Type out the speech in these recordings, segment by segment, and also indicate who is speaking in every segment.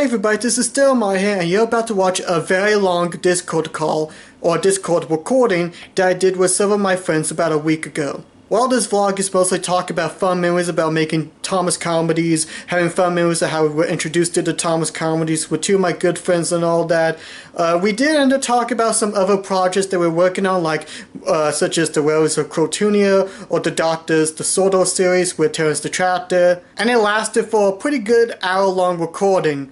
Speaker 1: Hey everybody, this is still Marr here, and you're about to watch a very long Discord call, or Discord recording, that I did with some of my friends about a week ago. While this vlog is mostly talk about fun memories about making Thomas Comedies, having fun memories of how we were introduced to the Thomas Comedies with two of my good friends and all that, we did end up talking about some other projects that we're working on, like such as the Wells of Crotunia, or the Docta's The Sordo series with Terrence the Tractor, and it lasted for a pretty good hour-long recording.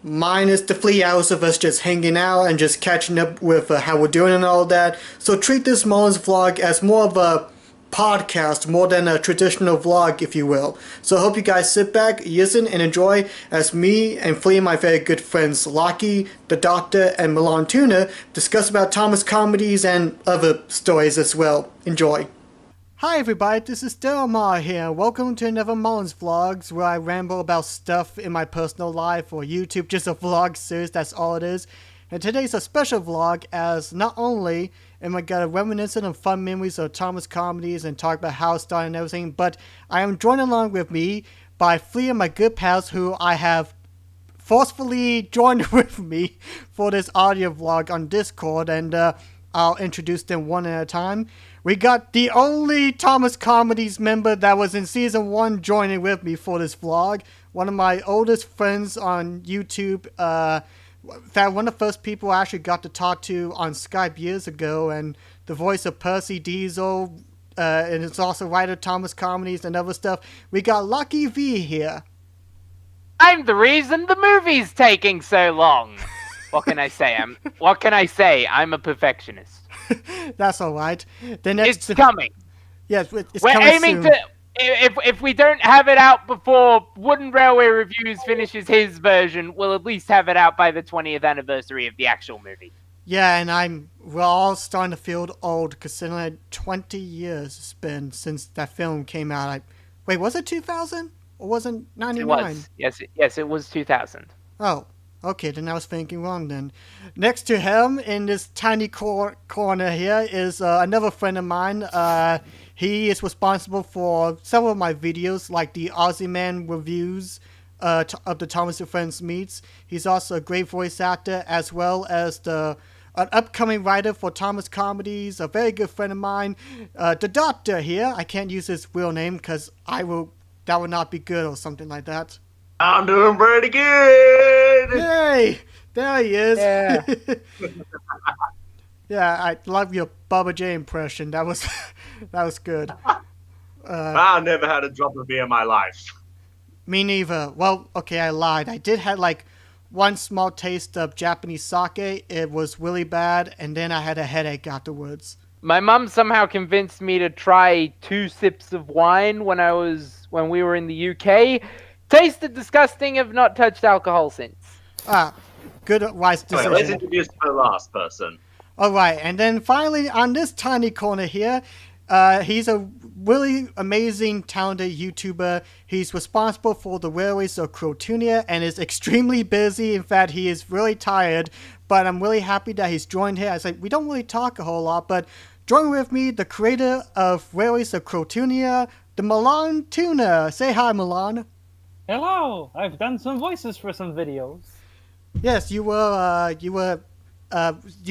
Speaker 1: Minus the 3 hours of us just hanging out and just catching up with how we're doing and all that. So treat this Mullins vlog as more of a podcast, more than a traditional vlog, if you will. So I hope you guys sit back, listen, and enjoy as me and 3 of my very good friends, Lachie, the Docta, and MilanToon, discuss about Thomas Comedies and other stories as well. Enjoy. Hi everybody, this is still Marr here. Welcome to another Mullins Vlogs, where I ramble about stuff in my personal life or YouTube, just a vlog series, that's all it is. And today's a special vlog, as not only am I gonna reminiscent of fun memories of Thomas Comedies and talk about how it started and everything, but I am joined along with me by 3 of my good pals who I have forcefully joined with me for this audio vlog on Discord, and I'll introduce them one at a time. We got the only Thomas Comedies member that was in Season 1 joining with me for this vlog. One of my oldest friends on YouTube. In fact, one of the first people I actually got to talk to on Skype years ago. And the voice of Percy Diesel. And it's also writer Thomas Comedies and other stuff. We got Lachie V here.
Speaker 2: I'm the reason the movie's taking so long. What can I say? I'm a perfectionist.
Speaker 1: That's all right.
Speaker 2: It's coming.
Speaker 1: Yes,
Speaker 2: We're
Speaker 1: coming
Speaker 2: aiming
Speaker 1: soon.
Speaker 2: to. If we don't have it out before Wooden Railway Reviews finishes his version, we'll at least have it out by the 20th anniversary of the actual movie.
Speaker 1: Yeah, and we're all starting to feel old, considering 20 years it's been since that film came out. Wait, was it 2000? Or was it 99?
Speaker 2: It was. Yes, it was 2000.
Speaker 1: Oh, okay, then I was thinking wrong then. Next to him, in this tiny corner here, is another friend of mine. He is responsible for several of my videos, like the Aussie Man reviews of the Thomas and Friends Meets. He's also a great voice actor, as well as an upcoming writer for Thomas Comedies, a very good friend of mine. The Doctor here. I can't use his real name because that would not be good or something like that.
Speaker 3: I'm doing pretty good.
Speaker 1: Yay! There he is.
Speaker 2: Yeah.
Speaker 1: Yeah, I love your Bubba J impression. That was good.
Speaker 3: I've never had a drop of beer in my life.
Speaker 1: Me neither. Well, okay, I lied. I did have like one small taste of Japanese sake. It was really bad, and then I had a headache afterwards.
Speaker 2: My mum somehow convinced me to try 2 sips of wine when we were in the UK. Tasted disgusting. Have not touched alcohol since.
Speaker 1: Good, wise decision.
Speaker 3: Let's introduce the last person.
Speaker 1: Alright, and then finally, on this tiny corner here, he's a really amazing, talented YouTuber. He's responsible for the Railways of Crotunia and is extremely busy. In fact, he is really tired, but I'm really happy that he's joined here. I said, we don't really talk a whole lot, but join with me, the creator of Railways of Crotunia, the MilanToon. Say hi, Milan.
Speaker 4: Hello! I've done some voices for some videos.
Speaker 1: Yes, you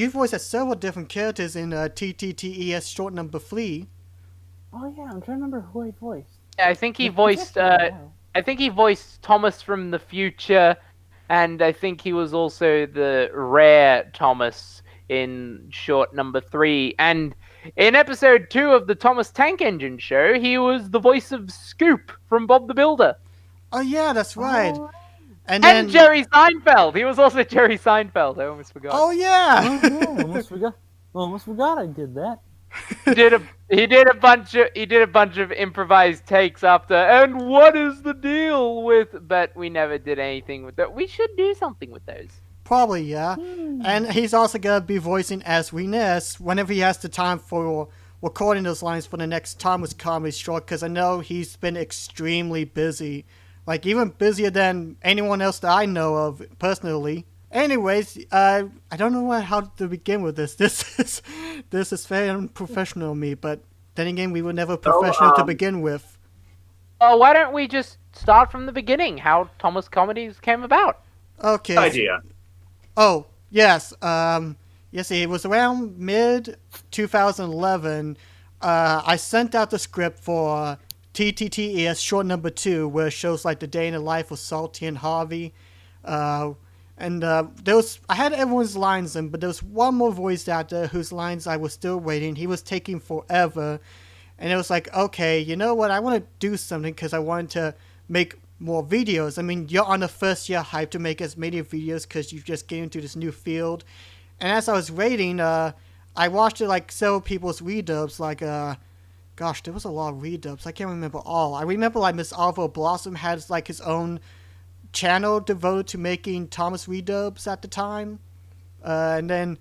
Speaker 1: voiced several different characters in TTTES short number 3.
Speaker 4: Oh yeah, I'm trying to remember who I voiced.
Speaker 2: Yeah, I think he voiced Thomas from the future, and I think he was also the rare Thomas in short number 3. And in episode 2 of the Thomas Tank Engine show, he was the voice of Scoop from Bob the Builder.
Speaker 1: Oh yeah, that's right.
Speaker 4: Oh.
Speaker 1: And then
Speaker 2: Jerry Seinfeld. He was also Jerry Seinfeld. I almost forgot.
Speaker 1: oh yeah.
Speaker 4: Oh yeah, almost forgot I did that.
Speaker 2: He did a bunch of improvised takes after. And what is the deal with? But we never did anything with that. We should do something with those.
Speaker 1: Probably, yeah. And he's also gonna be voicing as Ness whenever he has the time for recording those lines for the next Thomas Comedy short, because I know he's been extremely busy. Like, even busier than anyone else that I know of personally. Anyways, I don't know how to begin with this. This is very unprofessional of me, but then again, we were never professional to begin with.
Speaker 2: Why don't we just start from the beginning, how Thomas Comedies came about?
Speaker 1: Okay.
Speaker 3: Idea.
Speaker 1: Oh, yes. Yes, it was around mid 2011. I sent out the script for TTTES short number 2, where it shows like the day in the life of Salty and Harvey. And there was I had everyone's lines in, but there was one more voice actor whose lines I was still waiting. He was taking forever, and it was like, okay, you know what? I want to do something because I wanted to make more videos. I mean, you're on the first year hype to make as many videos because you just get into this new field. And as I was waiting, I watched like several people's redubs. Like, gosh, there was a lot of redubs. I can't remember all. I remember like Miss Alvo Blossom had like his own channel devoted to making Thomas redubs at the time. And then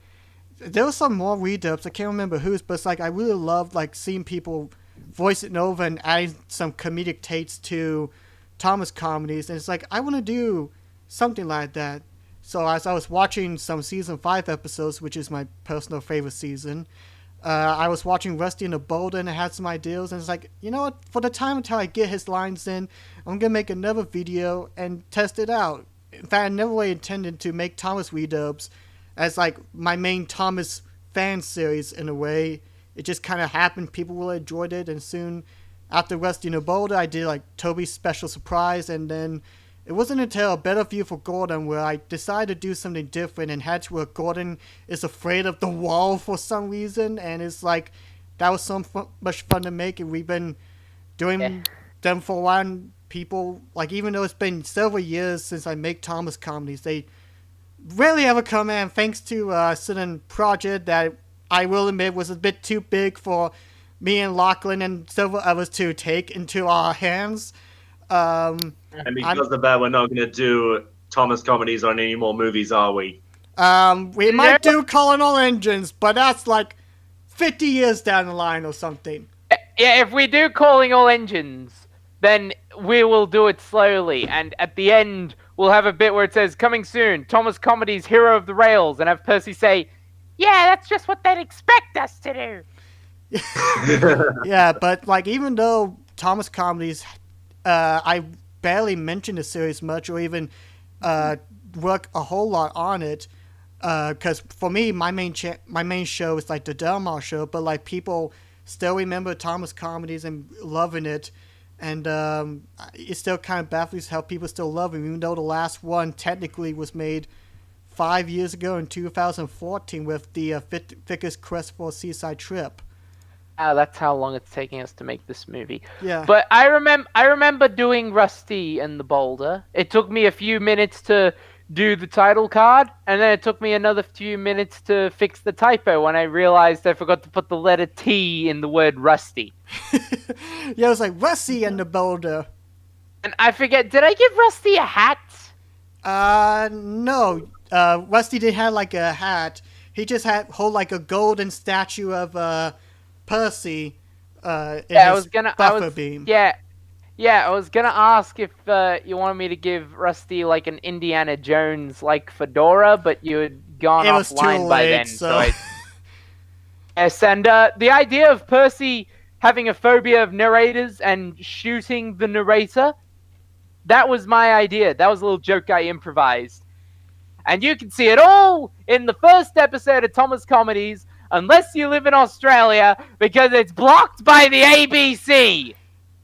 Speaker 1: there was some more redubs. I can't remember whose, but it's like I really loved like seeing people voice it over and adding some comedic takes to Thomas Comedies. And it's like I want to do something like that. So as I was watching some season 5 episodes, which is my personal favorite season, I was watching Rusty in the Boulder and I had some ideas. And it's like, you know what? For the time until I get his lines in, I'm gonna make another video and test it out. In fact, I never really intended to make Thomas redubs as like my main Thomas fan series in a way. It just kind of happened. People really enjoyed it, and soon after Rusty in the Boulder, I did like Toby's Special Surprise, and then it wasn't until A Better View for Gordon where I decided to do something different and had to where Gordon is afraid of the wall for some reason, and it's like that was so much fun to make, and we've been doing them for a while. And people, like, even though it's been several years since I make Thomas Comedies, they rarely ever come in, thanks to a certain project that I will admit was a bit too big for me and Lachlan and several others to take into our hands.
Speaker 3: And because of that, we're not going to do Thomas Comedies on any more movies, are we?
Speaker 1: We might do Colonel Engines, but that's like 50 years down the line or something.
Speaker 2: Yeah, if we do Calling All Engines, then we will do it slowly, and at the end, we'll have a bit where it says, coming soon, Thomas Comedies, Hero of the Rails, and have Percy say, yeah, that's just what they'd expect us to do.
Speaker 1: Yeah, but like, even though Thomas Comedies, I barely mention the series much or even work a whole lot on it, because for me, my main show is like the Delmar show, but like people still remember Thomas Comedies and loving it, and it still kind of baffles how people still love him, even though the last one technically was made 5 years ago in 2014 with the Vickers Quest for a Seaside Trip.
Speaker 2: That's how long it's taking us to make this movie.
Speaker 1: Yeah.
Speaker 2: But I remember doing Rusty and the Boulder. It took me a few minutes to do the title card, and then it took me another few minutes to fix the typo when I realized I forgot to put the letter T in the word Rusty.
Speaker 1: Yeah, it was like Rusty and the Boulder.
Speaker 2: And I forget, did I give Rusty a hat?
Speaker 1: No. Rusty didn't have like a hat. He just hold like a golden statue of Percy in his buffer beam.
Speaker 2: Yeah, I was gonna ask if you wanted me to give Rusty like an Indiana Jones like fedora, but you had gone offline by then. So yes, and the idea of Percy having a phobia of narrators and shooting the narrator, that was my idea. That was a little joke I improvised. And you can see it all in the first episode of Thomas Comedies, unless you live in Australia, because it's blocked by the ABC.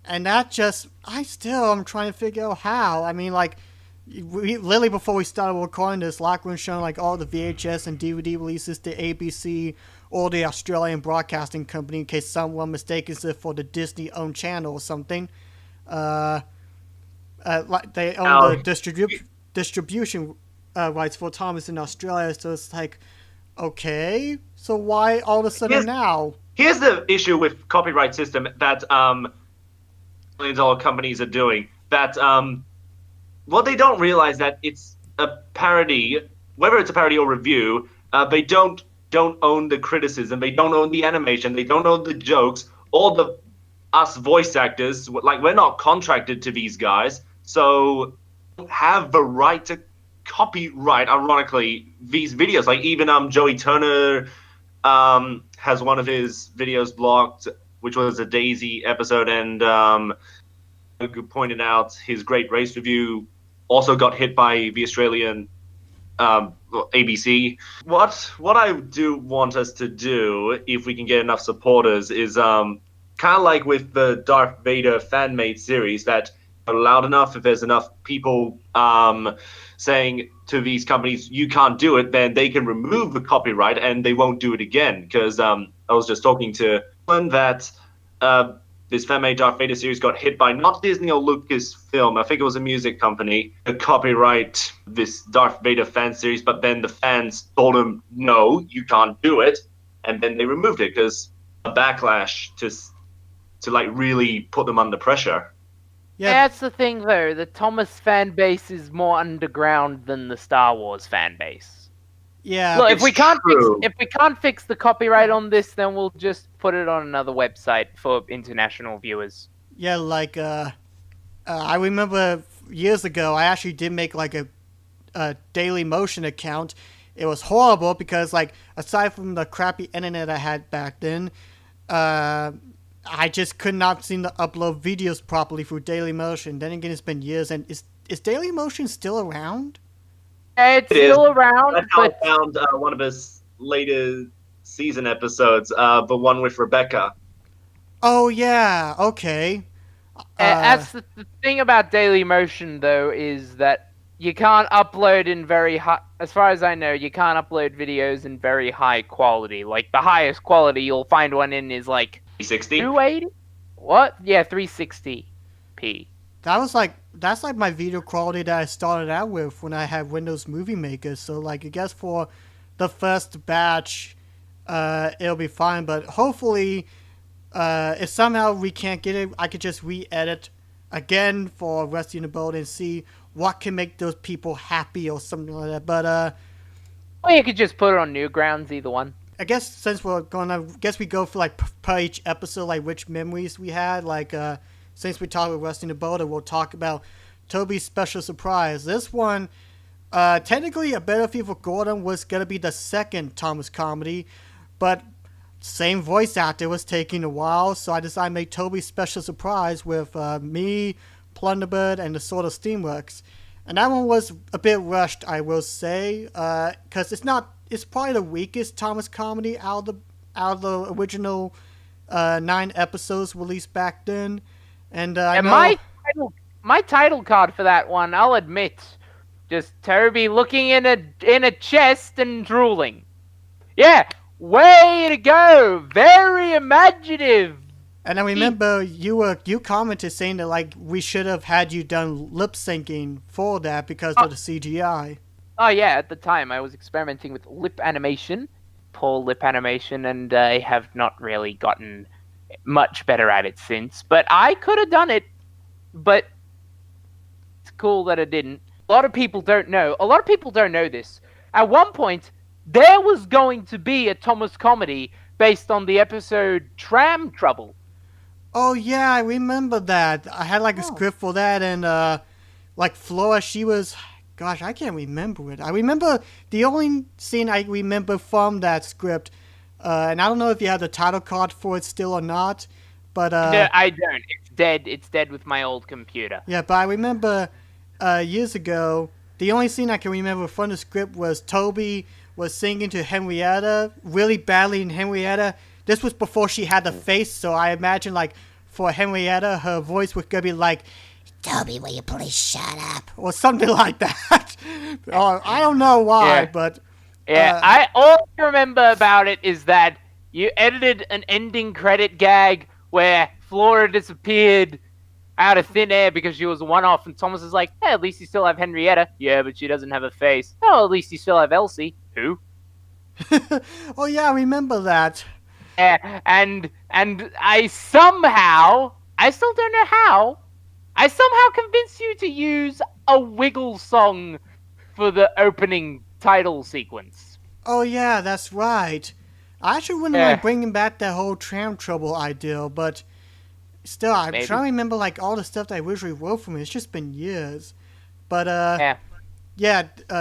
Speaker 1: And that just, I still am trying to figure out how. I mean, like, literally before we started recording this, Lachlan showing like all the VHS and DVD releases to ABC or the Australian Broadcasting Company in case someone mistakes it for the Disney-owned channel or something. Like they own the distribution rights for Thomas in Australia, so it's like, okay, so why all of a sudden now?
Speaker 3: Here's the issue with copyright system that million-dollar companies are doing. That what they don't realize that it's a parody, whether it's a parody or review, they don't own the criticism, they don't own the animation, they don't own the jokes, all the us voice actors. Like, we're not contracted to these guys, so have the right to copyright, ironically, these videos. Like, even Joey Turner has one of his videos blocked, which was a Daisy episode, and pointed out his great race review also got hit by the Australian ABC. What I do want us to do, if we can get enough supporters, is kind of like with the Darth Vader fan-made series, that are loud enough, if there's enough people saying to these companies, you can't do it, then they can remove the copyright and they won't do it again. Because I was just talking to one that this fan-made Darth Vader series got hit by not Disney or Lucasfilm. I think it was a music company to copyright this Darth Vader fan series, but then the fans told them, no, you can't do it. And then they removed it because a backlash to like really put them under pressure.
Speaker 2: Yeah, that's the thing though. The Thomas fan base is more underground than the Star Wars fan base.
Speaker 1: Yeah.
Speaker 2: Look, if we can't fix the copyright on this, then we'll just put it on another website for international viewers.
Speaker 1: Yeah, like I remember years ago, I actually did make like a Daily Motion account. It was horrible because, like, aside from the crappy internet I had back then, I just could not seem to upload videos properly through Daily Motion. Then again, it's been years, and is Daily Motion still around?
Speaker 2: It's still around.
Speaker 3: That's how I found one of his later season episodes, the one with Rebecca.
Speaker 1: Oh yeah, okay.
Speaker 2: That's the thing about Daily Motion, though, is that you can't upload in very high. As far as I know, you can't upload videos in very high quality. Like the highest quality you'll find one in is like
Speaker 3: 360.
Speaker 2: 280. What? Yeah, 360p.
Speaker 1: That's like my video quality that I started out with when I had Windows Movie Maker. So like I guess for the first batch, it'll be fine. But hopefully, if somehow we can't get it, I could just re-edit again for Rusty in the Boat and see what can make those people happy or something like that. But
Speaker 2: or you could just put it on Newgrounds, either one.
Speaker 1: I guess since we're we go for like per each episode, like which memories we had. Like since we talked with Rusty in the Boat, we'll talk about Toby's special surprise. This one, technically, A Better Feel for Gordon was gonna be the second Thomas comedy, but same voice actor was taking a while, so I decided to make Toby's special surprise with me, Plunderbird, and the Sword of Steamworks. And that one was a bit rushed, I will say, because it's probably the weakest Thomas comedy out of the original 9 episodes released back then. And
Speaker 2: my title card for that one, I'll admit, just Toby looking in a chest and drooling. Yeah, way to go! Very imaginative.
Speaker 1: And I remember you commented saying that like we should have had you done lip syncing for that because of the CGI.
Speaker 2: Oh yeah, at the time I was experimenting with lip animation, poor lip animation, and I have not really gotten much better at it since. But I could have done it, but it's cool that I didn't. A lot of people don't know. A lot of people don't know this. At one point, there was going to be a Thomas comedy based on the episode Tram Trouble.
Speaker 1: Oh yeah, I remember that. I had like a script for that, and like Flora, she was, gosh, I can't remember it. I remember the only scene I remember from that script, and I don't know if you have the title card for it still or not, but
Speaker 2: no, I don't. It's dead. It's dead with my old computer.
Speaker 1: Yeah, but I remember years ago, the only scene I can remember from the script was Toby was singing to Henrietta really badly in Henrietta. This was before she had the face, so I imagine, like, for Henrietta, her voice was going to be like, Toby, will you please shut up? Or something like that. I don't know why, but...
Speaker 2: Yeah, all I remember about it is that you edited an ending credit gag where Flora disappeared out of thin air because she was a one-off, and Thomas is like, hey, at least you still have Henrietta. Yeah, but she doesn't have a face. Oh, at least you still have Elsie. Who?
Speaker 1: Oh, yeah, I remember that.
Speaker 2: Yeah, and I somehow, I still don't know how, I somehow convinced you to use a Wiggle song for the opening title sequence.
Speaker 1: Oh yeah, that's right. I actually wouldn't mind bringing back that whole Tram Trouble idea, but still, I'm trying to remember like all the stuff that I originally wrote for me. It's just been years. But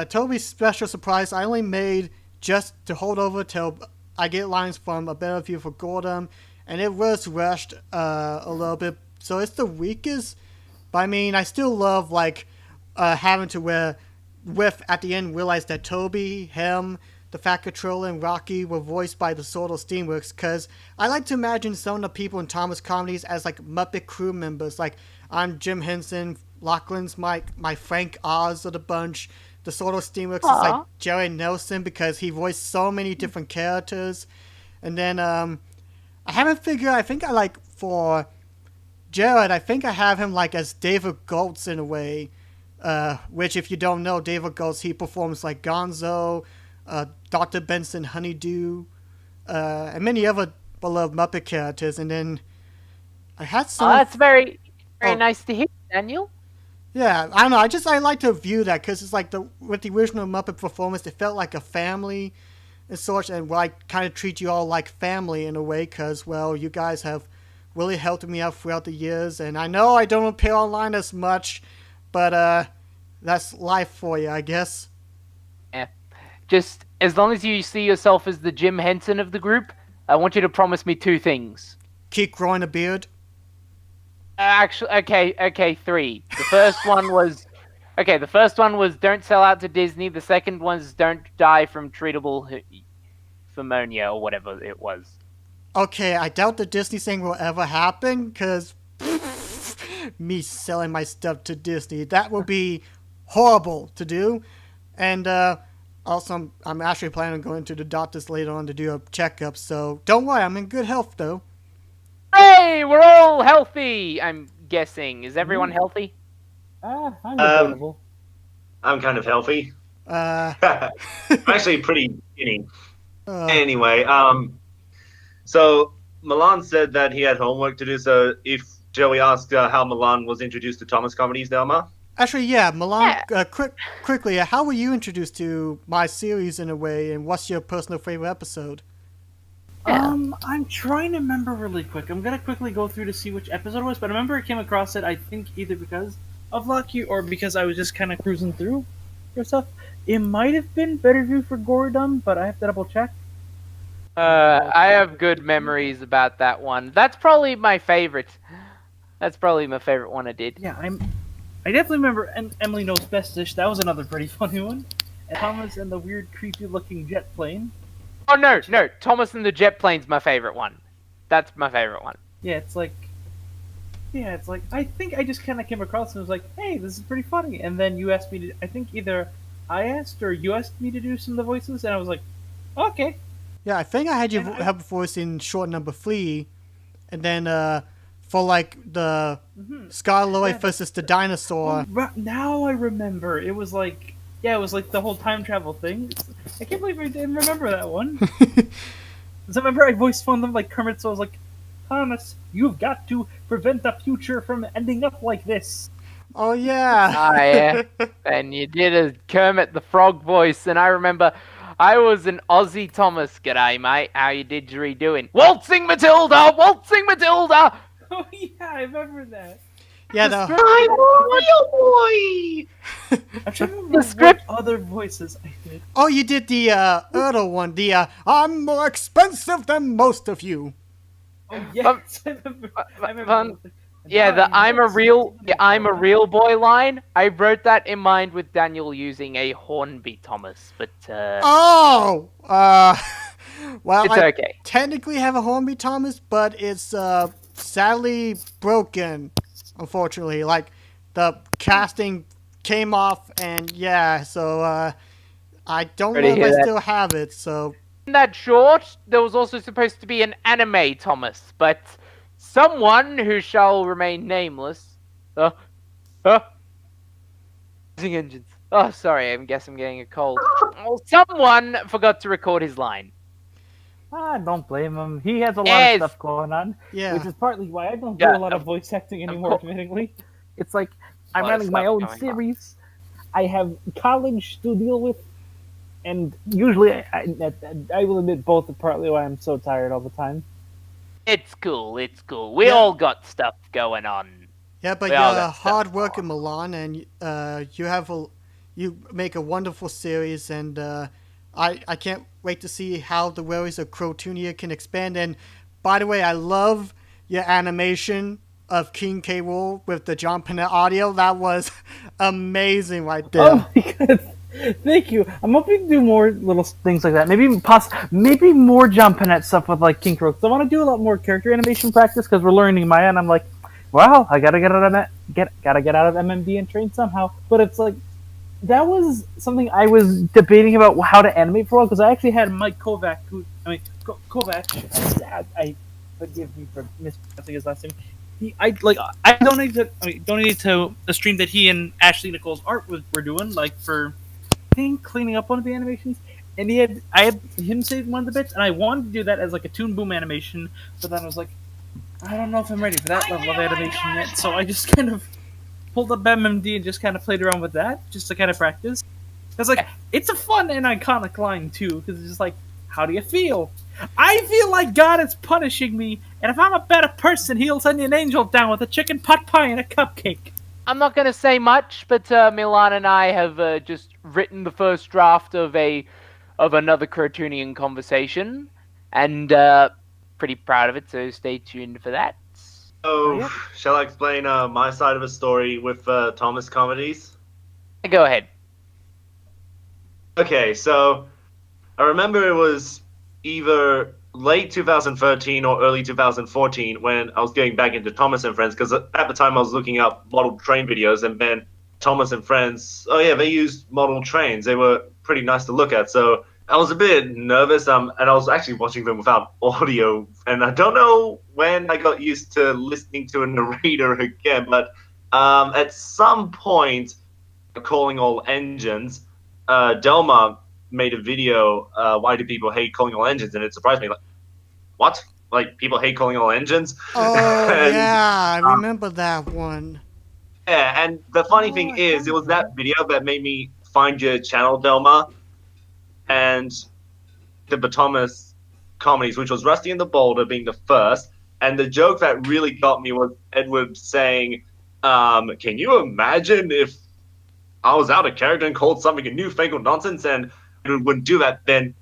Speaker 1: Toby's special surprise I only made just to hold over till I get lines from A Better View for Gordon, and it was rushed a little bit, so it's the weakest. But I mean, I still love like having to where, at the end, realize that Toby, him, the Fat Controller, and Rocky were voiced by the Sort of Steamworks, because I like to imagine some of the people in Thomas Comedies as like Muppet crew members. Like, I'm Jim Henson, Lachlan's my Frank Oz of the bunch. The Sort of Steamworks is like Jerry Nelson because he voiced so many different characters. And then I haven't figured. I think I like for Jared. I think I have him like as David Goltz in a way. Which, if you don't know, David Goltz, he performs like Gonzo, Dr. Benson Honeydew, and many other beloved Muppet characters. And then I had some.
Speaker 2: Oh, that's very nice to hear, Daniel.
Speaker 1: Yeah, I don't know. I like to view that because it's like with the original Muppet performance, it felt like a family and such, and I kind of treat you all like family in a way because, well, you guys have really helped me out throughout the years, and I know I don't appear online as much, but that's life for you, I guess.
Speaker 2: Yeah. Just as long as you see yourself as the Jim Henson of the group, I want you to promise me 2 things.
Speaker 1: Keep growing a beard.
Speaker 2: Actually, okay, 3. The first one was, don't sell out to Disney. The second was don't die from treatable pneumonia or whatever it was.
Speaker 1: Okay, I doubt the Disney thing will ever happen because me selling my stuff to Disney, that would be horrible to do. And also, I'm actually planning on going to the doctors later on to do a checkup, so don't worry, I'm in good health though.
Speaker 2: Hey, we're all healthy, I'm guessing. Is everyone healthy?
Speaker 4: I'm available.
Speaker 3: I'm kind of healthy.
Speaker 1: I'm
Speaker 3: actually pretty skinny. Anyway, so Milan said that he had homework to do, so if Joey asked how Milan was introduced to Thomas Comedies, Delma?
Speaker 1: Actually, yeah, Milan, quickly, how were you introduced to my series in a way, and what's your personal favorite episode?
Speaker 5: I'm trying to remember really quick. I'm gonna quickly go through to see which episode it was, but I remember I came across it, I think, either because of Lachie or because I was just kind of cruising through or stuff. It might have been Better View for Goredom, but I have to double check.
Speaker 2: I have good memories about that one. That's probably my favorite. That's probably my favorite one I did.
Speaker 5: Yeah, I definitely remember Emily Knows Bestish. That was another pretty funny one. And Thomas and the weird, creepy-looking jet plane.
Speaker 2: Oh, no. Thomas and the jet plane's my favorite one. That's my favorite one.
Speaker 5: Yeah, it's like, I think I just kind of came across and was like, hey, this is pretty funny. And then you asked me to, I think either I asked or you asked me to do some of the voices, and I was like, okay.
Speaker 1: Yeah, I think I had you have a voice in short number 3, and then for like the Scarloid versus the dinosaur.
Speaker 5: Oh, now I remember. It was like, it was like the whole time travel thing. I can't believe I didn't remember that one. Because I remember I voiced one of them like Kermit, so I was like, Thomas, you've got to prevent the future from ending up like this.
Speaker 1: Oh, yeah.
Speaker 2: Ah, yeah. And you did a Kermit the Frog voice, and I remember I was an Aussie Thomas. G'day, mate. How you didgeridoo? Waltzing Matilda! Waltzing Matilda!
Speaker 5: Oh, yeah, I remember that.
Speaker 1: Yeah,
Speaker 3: I'm a real boy!
Speaker 5: I'm trying to remember what other voices I did.
Speaker 1: Oh, you did the Erdo one. The I'm more expensive than most of you.
Speaker 5: Oh, yes. I remember.
Speaker 2: Yeah, the I'm a real boy line. I wrote that in mind with Daniel using a Hornby Thomas, but
Speaker 1: well,
Speaker 2: it's okay.
Speaker 1: Technically have a Hornby Thomas, but it's sadly broken, unfortunately. Like the casting came off, and yeah, so I don't know if I still have it. So
Speaker 2: in that short, there was also supposed to be an anime Thomas, but someone who shall remain nameless. Using engines. Oh, sorry. I guess I'm getting a cold. Well, someone forgot to record his line.
Speaker 4: Don't blame him. He has a lot of stuff going on.
Speaker 1: Yeah.
Speaker 4: Which is partly why I don't do a lot of voice acting anymore, admittingly. It's like, I'm running my own series. I have college to deal with. And usually, I will admit both are partly why I'm so tired all the time.
Speaker 2: It's cool. We all got stuff going on.
Speaker 1: Yeah, but you're hard work in Milan, and you make a wonderful series, and I can't wait to see how the worries of Crotunia can expand. And by the way, I love your animation of King K. Rool with the John Pennant audio. That was amazing right there.
Speaker 4: Oh my god. Thank you. I'm hoping to do more little things like that. Maybe more John Pennant stuff with like King Crow. I want to do a lot more character animation practice because we're learning Maya, and I'm like, wow, I gotta get out of MMD and train somehow. But it's like that was something I was debating about how to animate for a while because I actually had Mike Kovac, Kovac. I forgive me for mispronouncing his last name. I donated to a stream that he and Ashley Nicole's art were doing, like for cleaning up one of the animations, and I had him save one of the bits, and I wanted to do that as like a Toon Boom animation, but then I was like, I don't know if I'm ready for that level of animation yet, so I just kind of pulled up MMD and just kind of played around with that, just to kind of practice. It's like, it's a fun and iconic line too, because it's just like, how do you feel? I feel like God is punishing me, and if I'm a better person, he'll send an angel down with a chicken pot pie and a cupcake.
Speaker 2: I'm not going to say much, but Milan and I have just written the first draft of another Cartoonian conversation, and pretty proud of it, so stay tuned for that.
Speaker 3: So, shall I explain my side of a story with Thomas Comedies?
Speaker 2: Go ahead.
Speaker 3: Okay, so I remember it was either late 2013 or early 2014 when I was getting back into Thomas and Friends, because at the time I was looking up model train videos, and then Thomas and Friends, oh yeah, they used model trains. They were pretty nice to look at, so I was a bit nervous, and I was actually watching them without audio, and I don't know when I got used to listening to a narrator again, but at some point, calling all engines, Delma made a video, why do people hate calling all engines, and it surprised me, like, what? Like, people hate calling all engines?
Speaker 1: Oh,
Speaker 3: and,
Speaker 1: yeah, I remember that one.
Speaker 3: Yeah, and the funny thing is, it was that video that made me find your channel, Delma, and the Thomas Comedies, which was Rusty and the Boulder being the first, and the joke that really got me was Edward saying, can you imagine if I was out of character and called something a newfangled nonsense, and Edward wouldn't do that, then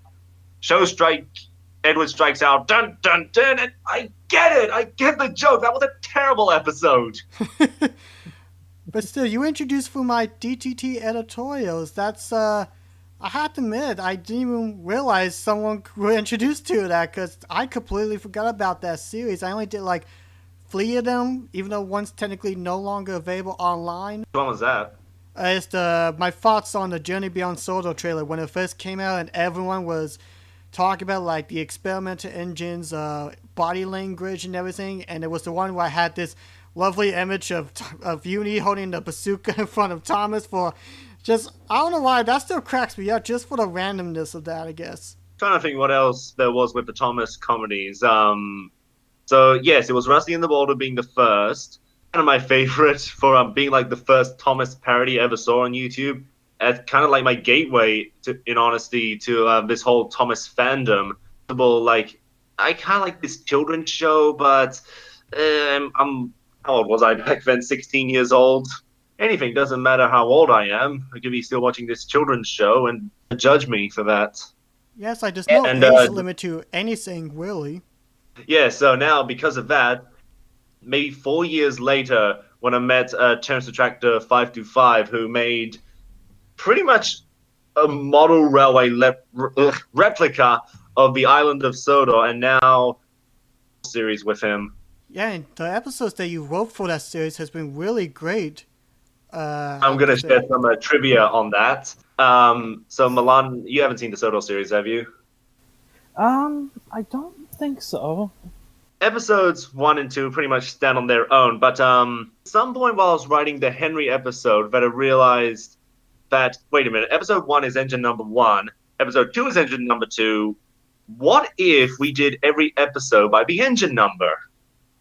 Speaker 3: Edward strikes out, dun dun dun, and I get it, I get the joke, that was a terrible episode.
Speaker 1: But still, you introduced for my DTT editorials. That's, I have to admit, I didn't even realize someone were introduced to that, because I completely forgot about that series. I only did like 3 of them, even though one's technically no longer available online.
Speaker 3: Which one was that?
Speaker 1: It's my thoughts on the Journey Beyond Sordo trailer when it first came out, and everyone was talking about like the experimental engines, body language and everything, and it was the one where I had this lovely image of Uni holding the bazooka in front of Thomas for just, I don't know why, that still cracks me up just for the randomness of that, I guess.
Speaker 3: I'm trying to think what else there was with the Thomas Comedies. So yes, it was Rusty and the Boulder being the first. Kind of my favorite for being like the first Thomas parody I ever saw on YouTube. It's kind of like my gateway, in honesty, to this whole Thomas fandom. Like, I kind of like this children's show, but how old was I back then? 16 years old. Anything, doesn't matter how old I am. I could be still watching this children's show and judge me for that.
Speaker 1: Yes, I just know age limit to anything, really.
Speaker 3: Yeah, so now, because of that, maybe 4 years later, when I met Terrence Attractor 525, who made pretty much a model railway replica of the island of Sodor, and now series with him.
Speaker 1: Yeah, and the episodes that you wrote for that series has been really great.
Speaker 3: I'm going to share some trivia on that. So, Milan, you haven't seen the Sodor series, have you?
Speaker 4: I don't think so.
Speaker 3: Episodes 1 and 2 pretty much stand on their own, but at some point while I was writing the Henry episode, that I realized that, wait a minute, episode 1 is engine number 1, episode 2 is engine number 2. What if we did every episode by the engine number?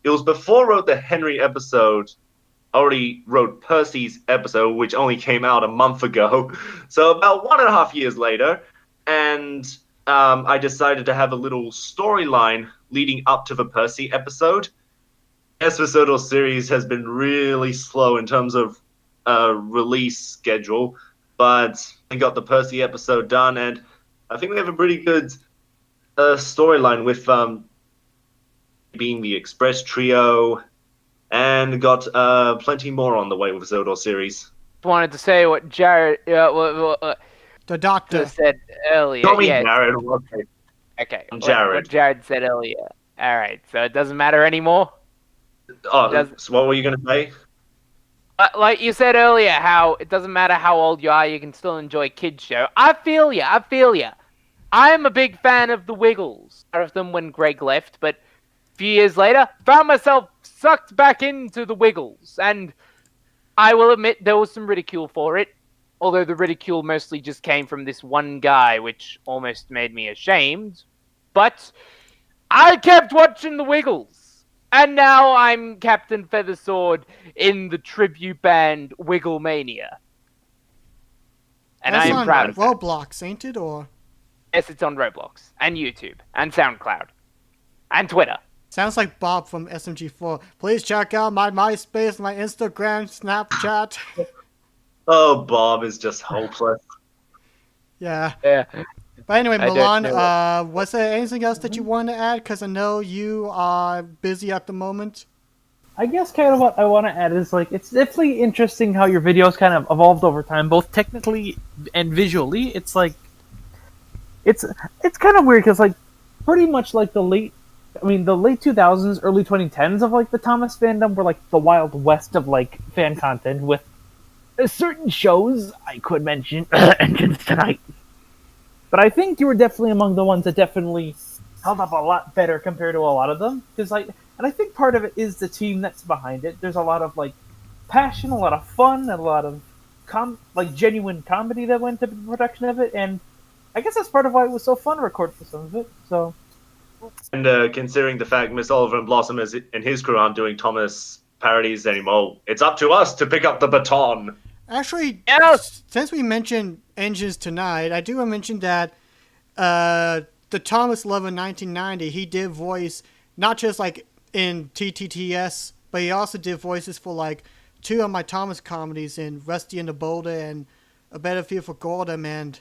Speaker 3: It was before I wrote the Henry episode, I already wrote Percy's episode, which only came out a month ago. So about 1.5 years later, and I decided to have a little storyline leading up to the Percy episode. Episodal series has been really slow in terms of release schedule, but I got the Percy episode done, and I think we have a pretty good storyline with being the Express Trio, and got plenty more on the way with Zodor series.
Speaker 2: Wanted to say what Jared
Speaker 1: The Doctor
Speaker 2: said earlier.
Speaker 3: Call me
Speaker 2: Yeah.
Speaker 3: Jared.
Speaker 2: Okay.
Speaker 3: I'm Jared.
Speaker 2: What Jared said earlier. All right. So it doesn't matter anymore.
Speaker 3: Oh, so what were you going to say?
Speaker 2: Like you said earlier, how it doesn't matter how old you are, you can still enjoy kids show. I feel ya. I'm a big fan of the Wiggles. Out of them when Greg left, but a few years later, found myself sucked back into the Wiggles, and I will admit there was some ridicule for it. Although the ridicule mostly just came from this one guy, which almost made me ashamed. But I kept watching the Wiggles. And now I'm Captain Feathersword in the tribute band Wigglemania. And I am proud of that.
Speaker 1: Roblox, ain't it? Or
Speaker 2: yes, it's on Roblox and YouTube and SoundCloud and Twitter.
Speaker 1: sounds like Bob from SMG4. Please check out my MySpace, my Instagram, Snapchat.
Speaker 3: Oh, Bob is just hopeless.
Speaker 1: Yeah.
Speaker 2: Yeah.
Speaker 1: But anyway,
Speaker 2: I don't
Speaker 1: Milan,
Speaker 2: know
Speaker 1: was there anything else that you want to add? Because I know you are busy at the moment.
Speaker 4: I guess kind of what I want to add is like it's definitely interesting how your videos kind of evolved over time, both technically and visually. It's like it's kind of weird because like pretty much like the late 2000s, early 2010s of like the Thomas fandom were like the Wild West of like fan content with certain shows I could mention Engines Tonight. But I think you were definitely among the ones that definitely held up a lot better compared to a lot of them. And I think part of it is the team that's behind it. There's a lot of like passion, a lot of fun, and a lot of genuine comedy that went into the production of it. And I guess that's part of why it was so fun to record for some of it. So,
Speaker 3: and considering the fact Miss Oliver and Blossom and his crew aren't doing Thomas parodies anymore, it's up to us to pick up the baton.
Speaker 1: Actually,
Speaker 2: Yes!
Speaker 1: Since we mentioned Engines Tonight, I do want to mention that the Thomas Lover 1990, he did voice not just like in TTTS, but he also did voices for like two of my Thomas comedies in Rusty and the Boulder and A Better Feel for Gordon. And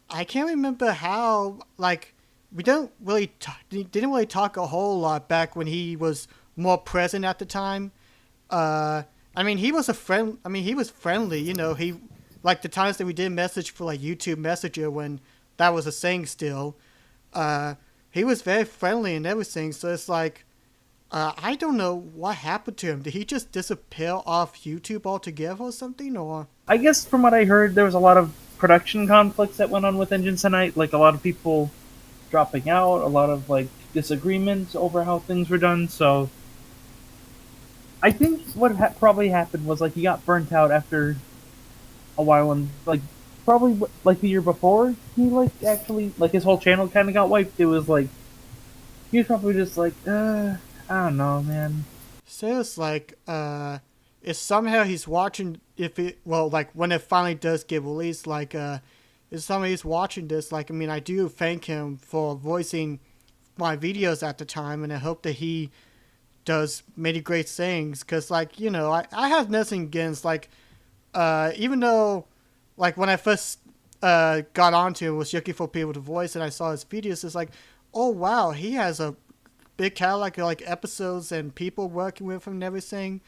Speaker 1: I can't remember how, like, we didn't really talk a whole lot back when he was more present at the time. I mean, he was he was friendly, you know. He, like the times that we did message for like YouTube Messenger when that was a thing still. He was very friendly and everything. So it's like, I don't know what happened to him. Did he just disappear off YouTube altogether or something? Or
Speaker 4: I guess from what I heard, there was a lot of production conflicts that went on with Engines Tonight. Like a lot of people dropping out, a lot of like disagreements over how things were done. So I think what probably happened was like he got burnt out after a while, and like probably like the year before he like actually like his whole channel kind of got wiped. It was like he was probably just like I don't know, man.
Speaker 1: so it's like if somehow he's watching, like when it finally does get released, like if somebody's watching this, like I mean, I do thank him for voicing my videos at the time, and I hope that he does many great things, because like, you know, I have nothing against like even though like when I first got onto him, was looking for people to voice, and I saw his videos, it's like, oh wow, he has a big catalog of like episodes and people working with him and everything.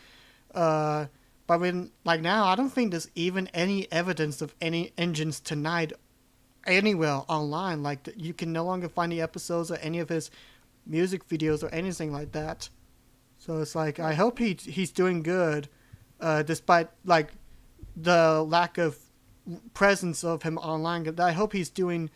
Speaker 1: But when like now, I don't think there's even any evidence of any Engines Tonight anywhere online. Like you can no longer find the episodes or any of his music videos or anything like that. So it's like, I hope he's doing good, despite like the lack of presence of him online. I hope he's doing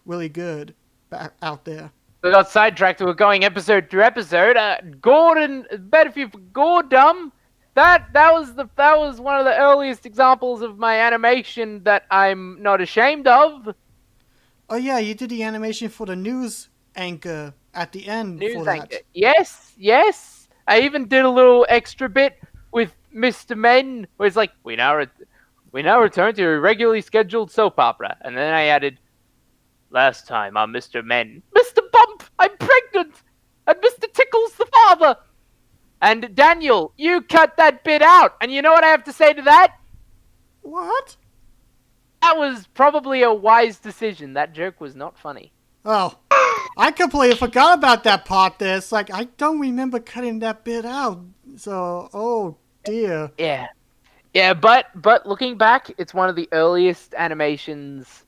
Speaker 1: really good back out there.
Speaker 2: We got sidetracked. We were going episode through episode. Gordon, Better Feel for Gordon. That was one of the earliest examples of my animation that I'm not ashamed of.
Speaker 1: Oh yeah, you did the animation for the news anchor at the end.
Speaker 2: News
Speaker 1: for
Speaker 2: anchor.
Speaker 1: that.
Speaker 2: Yes. I even did a little extra bit with Mr. Men, where it's like, we now return to a regularly scheduled soap opera. And then I added, last time on Mr. Men, Mr. Bump, I'm pregnant! And Mr. Tickle's the father! And Daniel, you cut that bit out. And you know what I have to say to that?
Speaker 1: What?
Speaker 2: That was probably a wise decision. That joke was not funny.
Speaker 1: Oh, I completely forgot about that part there. It's like, I don't remember cutting that bit out. So, oh dear.
Speaker 2: Yeah. Yeah, but looking back, it's one of the earliest animations.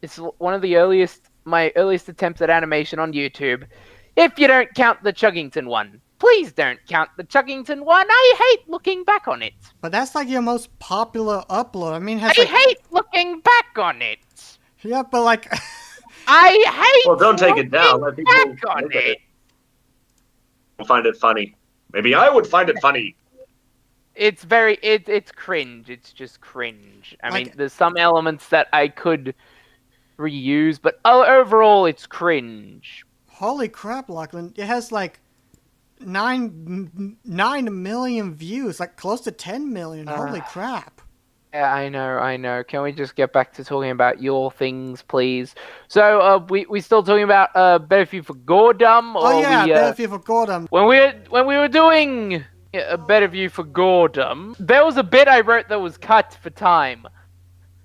Speaker 2: It's one of the my earliest attempts at animation on YouTube. If you don't count the Chuggington one. Please don't count the Chuggington one. I hate looking back on it.
Speaker 1: But that's like your most popular upload. I mean,
Speaker 2: I hate looking back on it.
Speaker 1: Yeah, but like...
Speaker 2: I hate
Speaker 3: Well, don't take it down. Let people
Speaker 2: back on
Speaker 3: look at
Speaker 2: it.
Speaker 3: Find it funny. Maybe I would find it funny.
Speaker 2: It's very... It's cringe. It's just cringe. I mean, there's some elements that I could reuse, but overall, it's cringe.
Speaker 1: Holy crap, Lachlan. It has like 9 million views, like close to 10 million. Holy crap.
Speaker 2: Yeah, I know. Can we just get back to talking about your things, please? So, we still talking about Better View for Gordom? Or
Speaker 1: Better View for Gordom.
Speaker 2: When we were doing a Better View for Gordom, there was a bit I wrote that was cut for time.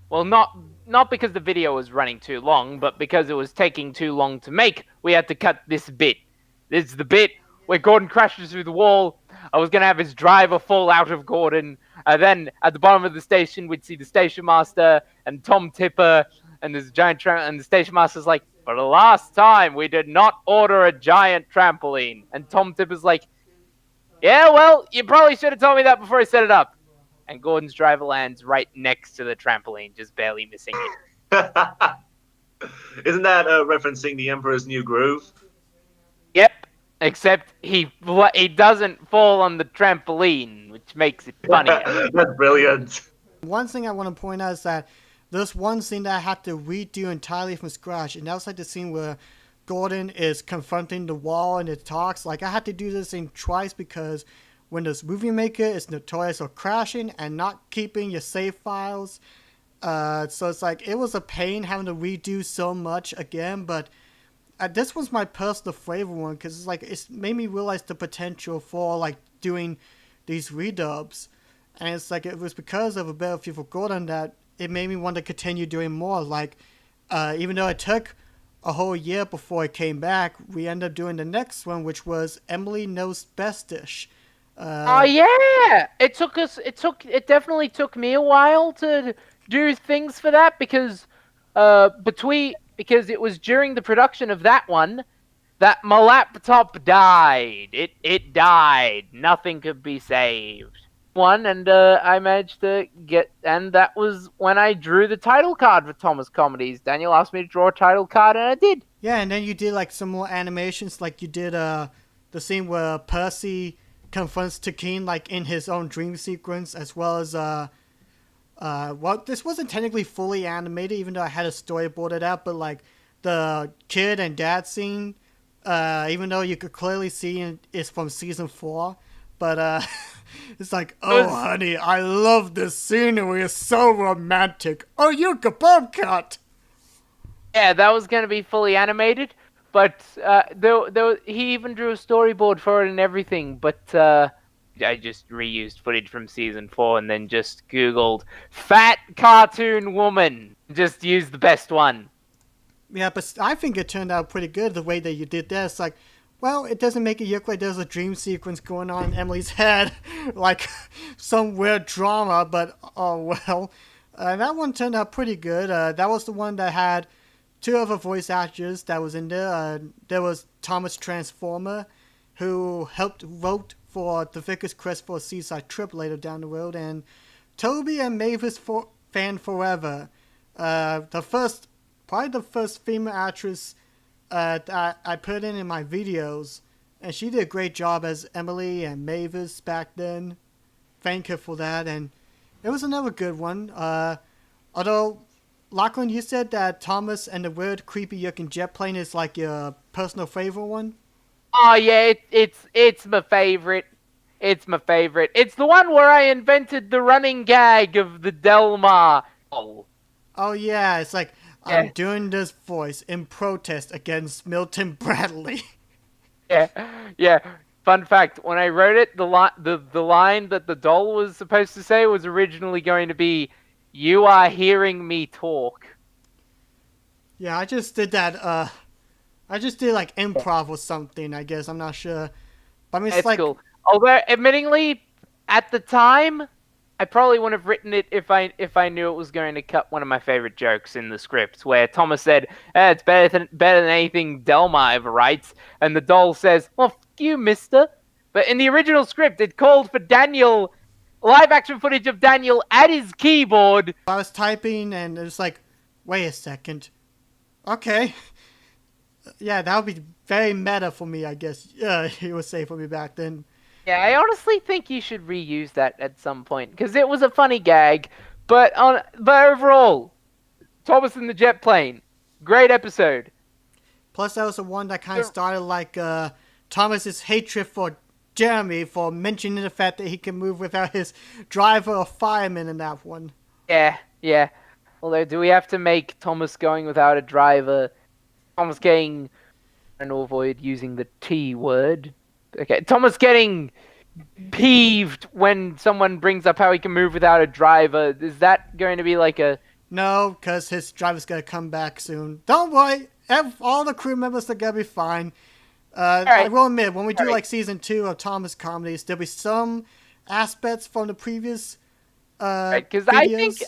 Speaker 2: Well, not because the video was running too long, but because it was taking too long to make. We had to cut this bit. This is the bit where Gordon crashes through the wall. I was going to have his driver fall out of Gordon. And then at the bottom of the station, we'd see the station master and Tom Tipper. And there's a giant and the station master's like, for the last time, we did not order a giant trampoline. And Tom Tipper's like, yeah, well, you probably should have told me that before I set it up. And Gordon's driver lands right next to the trampoline, just barely missing it.
Speaker 3: Isn't that referencing the Emperor's New Groove?
Speaker 2: Yep, except he doesn't fall on the trampoline, which makes it funnier.
Speaker 3: That's brilliant.
Speaker 1: One thing I want to point out is that there's one scene that I had to redo entirely from scratch, and that was like the scene where Gordon is confronting the wall and it talks. Like, I had to do this thing twice because Windows Movie Maker is notorious for crashing and not keeping your save files. So it's like, it was a pain having to redo so much again, but this was my personal favorite one because it's like, it's made me realize the potential for like doing these redubs. And it's like, it was because of A Better View for Gordon that it made me want to continue doing more. Like, even though it took a whole year before it came back, we ended up doing the next one, which was Emily Knows Bestish.
Speaker 2: Yeah, it definitely took me a while to do things for that because it was during the production of that one that my laptop died. It died. Nothing could be saved. And I managed to and that was when I drew the title card for Thomas Comedies. Daniel asked me to draw a title card, and I did.
Speaker 1: Yeah, and then you did like some more animations, like you did the scene where Percy confronts Takeen like in his own dream sequence, as well as well, this wasn't technically fully animated, even though I had a storyboarded out, but like the kid and dad scene, even though you could clearly see it's from season 4, but it's like, oh honey, I love this scenery, it's so romantic. Oh, you kaboom cut.
Speaker 2: Yeah, that was gonna be fully animated, but he even drew a storyboard for it and everything, but I just reused footage from season 4 and then just Googled fat cartoon woman. Just use the best one.
Speaker 1: Yeah, but I think it turned out pretty good the way that you did that. It's like, well, it doesn't make it look like there's a dream sequence going on in Emily's head, like some weird drama, but oh well. That one turned out pretty good. That was the one that had 2 other voice actors that was in there. There was Thomas Transformer, who helped wrote for The Vicar's Quest for a Seaside Trip later down the road, and Toby and Mavis Fan Forever. Probably the first female actress that I put in my videos, and she did a great job as Emily and Mavis back then. Thank her for that, and it was another good one. Although, Lachlan, you said that Thomas and the weird, creepy looking jet plane is like your personal favorite one?
Speaker 2: Oh yeah, it's my favorite. It's my favorite. It's the one where I invented the running gag of the Delmar.
Speaker 1: Oh yeah, it's like, I'm doing this voice in protest against Milton Bradley.
Speaker 2: Yeah. Fun fact, when I wrote it, the line that the doll was supposed to say was originally going to be, "You are hearing me talk."
Speaker 1: Yeah, I just did that, I just did like improv or something, I guess, I'm not sure. But I mean, it's like,
Speaker 2: cool. Although, admittingly, at the time, I probably wouldn't have written it if I knew it was going to cut one of my favorite jokes in the script, where Thomas said, "It's better than anything Delmar ever writes," and the doll says, "Well, f you, mister." But in the original script, it called for Daniel, live action footage of Daniel at his keyboard.
Speaker 1: I was typing and it was like, wait a second. Okay. Yeah, that would be very meta for me, I guess. It would say for me back then.
Speaker 2: Yeah, I honestly think you should reuse that at some point, because it was a funny gag. But overall, Thomas and the Jet Plane, great episode.
Speaker 1: Plus, that was the one that kind of started like Thomas's hatred for Jeremy for mentioning the fact that he can move without his driver or fireman in that one.
Speaker 2: Yeah. Although, do we have to make Thomas going without a driver? Thomas getting, and avoid using the T word. Okay, Thomas getting peeved when someone brings up how he can move without a driver. Is that going to be like a...
Speaker 1: No, because his driver's going to come back soon. Don't worry. All the crew members are going to be fine.
Speaker 2: Right.
Speaker 1: I will admit, when we do like season 2 of Thomas Comedies, there'll be some aspects from the previous
Speaker 2: Because
Speaker 1: videos.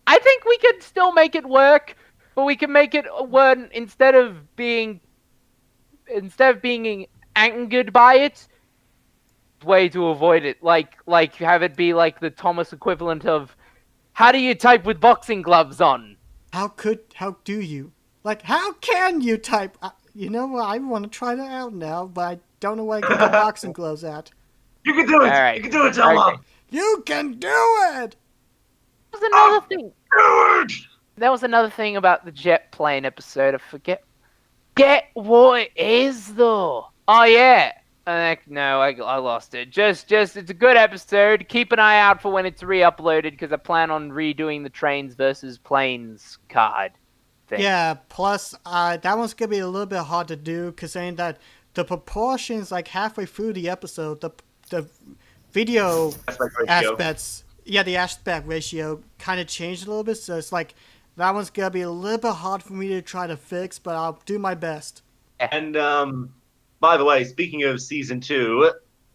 Speaker 2: I think we could still make it work, but we can make it work instead of being angered by it. Way to avoid it, like have it be like the Thomas equivalent of, how do you type with boxing gloves on?
Speaker 1: How do you? Like, how can you type? You know what? I want to try that out now, but I don't know where I get the boxing gloves at.
Speaker 3: You can do it.
Speaker 2: All right.
Speaker 3: You can do it, Delmar.
Speaker 2: Okay.
Speaker 1: You can do it.
Speaker 2: There was another thing.
Speaker 3: Do it.
Speaker 2: There was another thing about the jet plane episode. I forget what it is though. Oh yeah. No, I lost it. Just it's a good episode. Keep an eye out for when it's re-uploaded, because I plan on redoing the trains versus planes card thing.
Speaker 1: Yeah. Plus, that one's gonna be a little bit hard to do, considering that the proportions, like halfway through the episode, the video aspects, the aspect ratio kind of changed a little bit. So it's like that one's gonna be a little bit hard for me to try to fix, but I'll do my best.
Speaker 3: And by the way, speaking of season 2,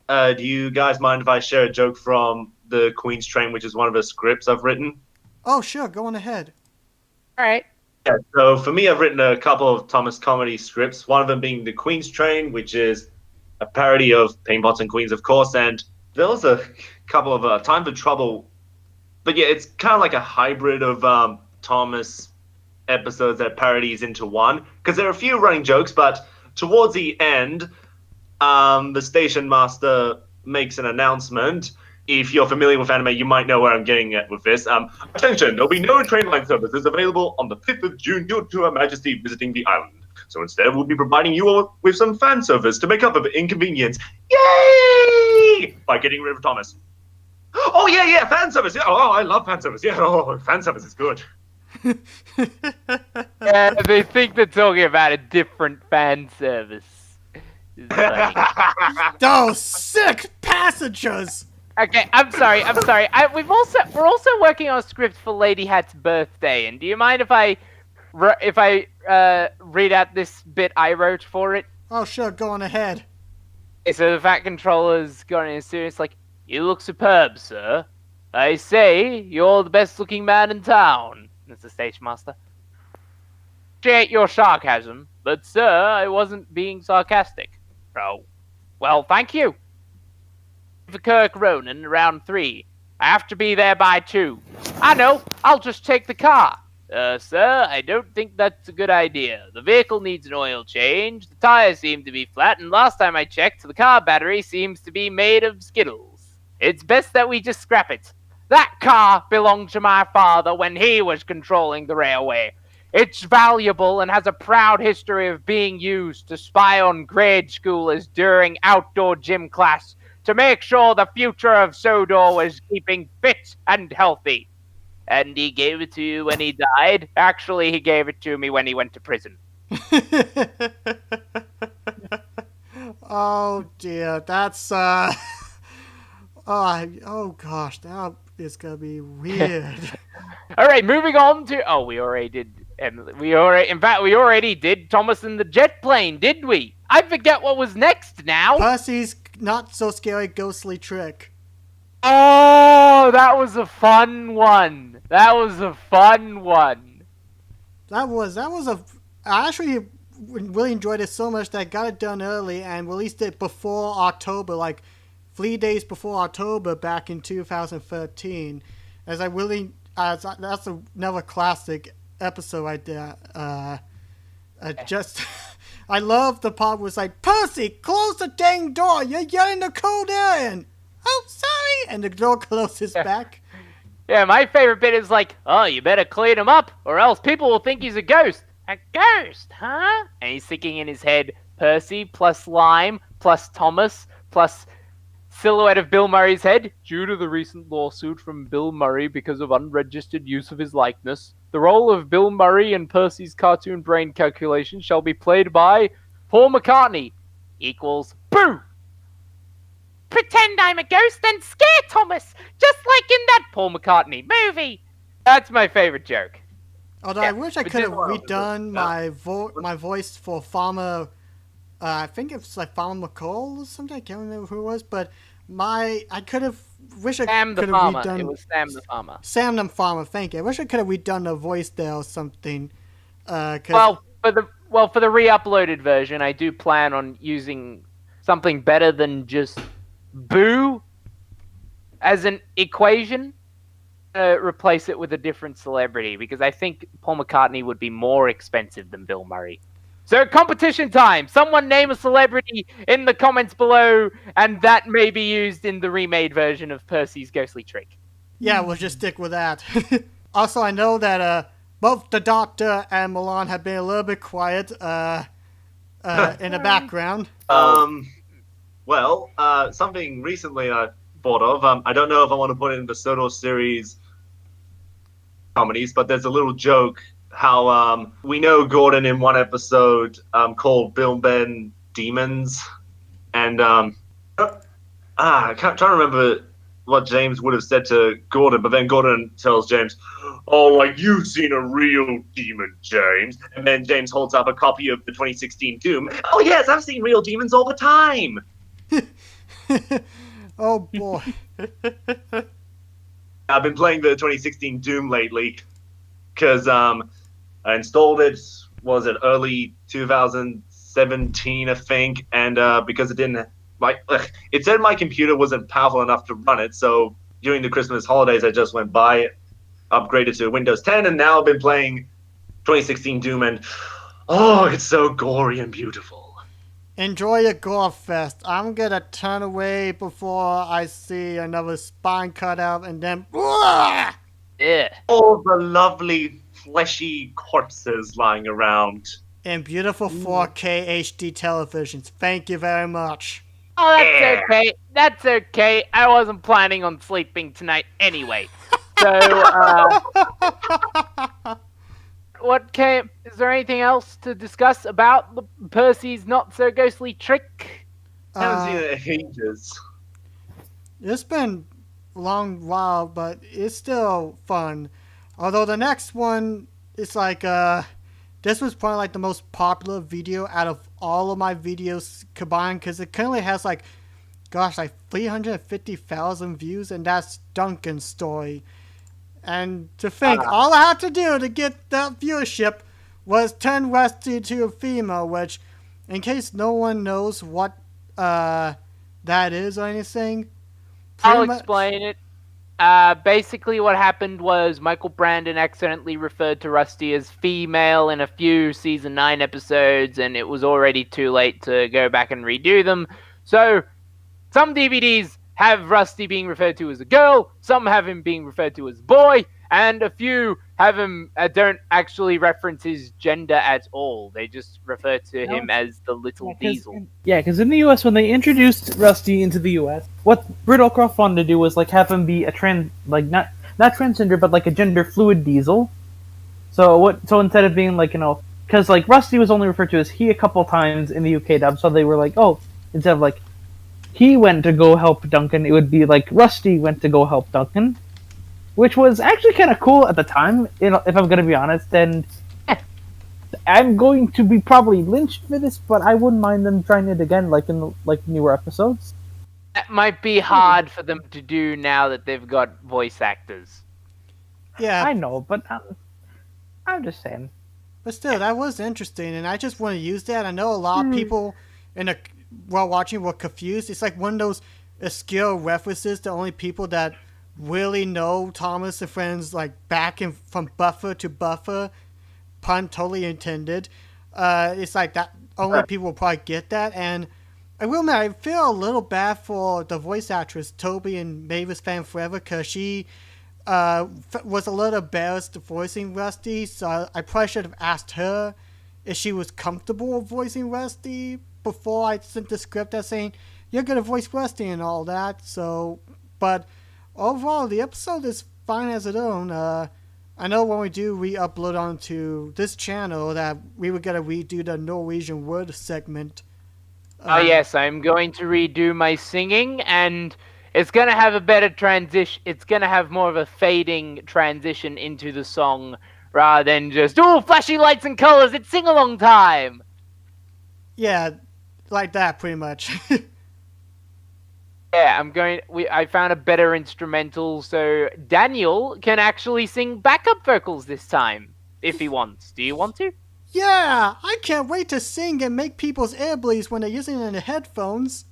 Speaker 3: do you guys mind if I share a joke from the Queen's Train, which is one of the scripts I've written?
Speaker 1: Oh, sure. Go on ahead.
Speaker 2: All right.
Speaker 3: Yeah, so for me, I've written a couple of Thomas Comedy scripts, one of them being The Queen's Train, which is a parody of Paintpots and Queens, of course, and there was a couple of Time for Trouble, but yeah, it's kind of like a hybrid of Thomas episodes that parodies into one, because there are a few running jokes, but towards the end, the station master makes an announcement. If you're familiar with anime, you might know where I'm getting at with this. Attention, there'll be no train line services available on the 5th of June due to Her Majesty visiting the island. So instead, we'll be providing you all with some fan service to make up for the inconvenience. Yay! By getting rid of Thomas. Oh, yeah, fan service. Yeah, oh, I love fan service. Yeah, oh, fan service is good.
Speaker 2: Yeah, they think they're talking about a different fan service. It's funny.
Speaker 1: Those sick passengers!
Speaker 2: Okay, I'm sorry. We're also working on a script for Lady Hat's birthday, and do you mind if I read out this bit I wrote for it?
Speaker 1: Oh, sure, go on ahead.
Speaker 2: Okay, so the Fat Controller's got in a serious, like, "You look superb, sir. I say, you're the best-looking man in town." That's the station master. "Appreciate your sarcasm, but sir, I wasn't being sarcastic." "Oh, well, thank you." "For Kirk Ronan around 3. I have to be there by 2. "I know, I'll just take the car." Sir, I don't think that's a good idea. The vehicle needs an oil change, the tires seem to be flat, and last time I checked, the car battery seems to be made of Skittles. It's best that we just scrap it. That car belonged to my father when he was controlling the railway. It's valuable and has a proud history of being used to spy on grade schoolers during outdoor gym class to make sure the future of Sodor was keeping fit and healthy. And he gave it to you when he died? Actually, he gave it to me when he went to prison.
Speaker 1: Oh dear, that's oh gosh, that is gonna be weird.
Speaker 2: All right, moving on to we already did Emily. We already did Thomas and the Jet Plane, did we? I forget what was next now.
Speaker 1: Percy's not so scary ghostly trick.
Speaker 2: Oh, that was a fun one. That was a fun one.
Speaker 1: I actually really enjoyed it so much that I got it done early and released it before October, like 3 days before October back in 2013. That's another classic episode right there. I love the part where it's like, Percy, close the dang door. You're getting the cold air in. Oh, sorry. And the door closes back.
Speaker 2: Yeah, my favorite bit is like, oh, you better clean him up or else people will think he's a ghost. A ghost, huh? And he's thinking in his head, Percy plus Lime plus Thomas plus silhouette of Bill Murray's head. Due to the recent lawsuit from Bill Murray because of unregistered use of his likeness, the role of Bill Murray in Percy's cartoon brain calculation shall be played by Paul McCartney. Equals boo! Pretend I'm a ghost and scare Thomas, just like in that Paul McCartney movie. That's my favorite joke.
Speaker 1: Although I wish I could have redone my voice for Farmer. I think it's like Farmer McCall or something. I can't remember who it was, but I could have.
Speaker 2: Sam the Farmer. It was Sam the Farmer.
Speaker 1: Sam the Farmer. Thank you. I wish I could have redone the voice there or something.
Speaker 2: For the re-uploaded version, I do plan on using something better than just Boo as an equation. Replace it with a different celebrity because I think Paul McCartney would be more expensive than Bill Murray. So competition time! Someone name a celebrity in the comments below, and that may be used in the remade version of Percy's ghostly trick.
Speaker 1: Yeah, we'll just stick with that. Also, I know that both the Doctor and Milan have been a little bit quiet in the background.
Speaker 3: Well, something recently I thought of. I don't know if I want to put it in the Soto series comedies, but there's a little joke how we know Gordon in one episode called Bill Ben demons, and I can't try to remember what James would have said to Gordon, but then Gordon tells James, "Oh, like you've seen a real demon, James." And then James holds up a copy of the 2016 Doom. "Oh yes, I've seen real demons all the time."
Speaker 1: Oh boy.
Speaker 3: I've been playing the 2016 Doom lately because I installed it, was it early 2017, I think, and because it didn't, it said my computer wasn't powerful enough to run it, so during the Christmas holidays I just went by, upgraded to Windows 10, and now I've been playing 2016 Doom, and oh, it's so gory and beautiful.
Speaker 1: Enjoy your gore fest. I'm gonna turn away before I see another spine cut out and then...
Speaker 2: Yeah.
Speaker 3: All the lovely fleshy corpses lying around.
Speaker 1: In beautiful 4K HD televisions. Thank you very much.
Speaker 2: Oh, that's okay. That's okay. I wasn't planning on sleeping tonight anyway. So, is there anything else to discuss about the Percy's not so ghostly trick?
Speaker 3: I haven't seen it in ages.
Speaker 1: It's been a long while, but it's still fun. Although the next one is like, this was probably like the most popular video out of all of my videos combined, because it currently has like 350,000 views, and that's Duncan's story. And to think, all I had to do to get that viewership was turn Rusty to a female, which, in case no one knows what that is or anything...
Speaker 2: I'll explain it. Basically what happened was Michael Brandon accidentally referred to Rusty as female in a few Season 9 episodes, and it was already too late to go back and redo them. So, some DVDs have Rusty being referred to as a girl, some have him being referred to as a boy, and a few have him don't actually reference his gender at all. They just refer to him as the Little Diesel.
Speaker 5: Because in the US, when they introduced Rusty into the US, what Riddlecroft wanted to do was like have him be a not transgender, but like a gender fluid Diesel. So instead of being like, because like Rusty was only referred to as he a couple times in the UK dub, so they were like, oh, instead of like he went to go help Duncan, it would be like Rusty went to go help Duncan, which was actually kind of cool at the time, if I'm going to be honest. And I'm going to be probably lynched for this, but I wouldn't mind them trying it again, like in the newer episodes.
Speaker 2: That might be hard for them to do now that they've got voice actors.
Speaker 1: Yeah,
Speaker 4: I know, but I'm just saying.
Speaker 1: but still, that was interesting, and I just want to use that. I know a lot of people while watching were confused. It's like one of those obscure references to only people that really know Thomas and Friends, like back in from buffer to buffer, pun totally intended. It's like that only people will probably get that, and I will admit I feel a little bad for the voice actress Toby in Mavis Fan Forever because she was a little embarrassed voicing Rusty, so I probably should have asked her if she was comfortable voicing Rusty before I sent the script out saying you're gonna voice Rusty and all that. So, but overall, the episode is fine as its own. I know when we do re-upload onto this channel that we were gonna redo the Norwegian word segment.
Speaker 2: Oh yes, I'm going to redo my singing, and it's gonna have a better transition. It's gonna have more of a fading transition into the song rather than just flashy lights and colors. It's sing along time.
Speaker 1: Yeah, like that pretty much.
Speaker 2: Yeah, I found a better instrumental, so Daniel can actually sing backup vocals this time if he wants. Do you want to?
Speaker 1: Yeah, I can't wait to sing and make people's ear bleeds when they're using it in the headphones.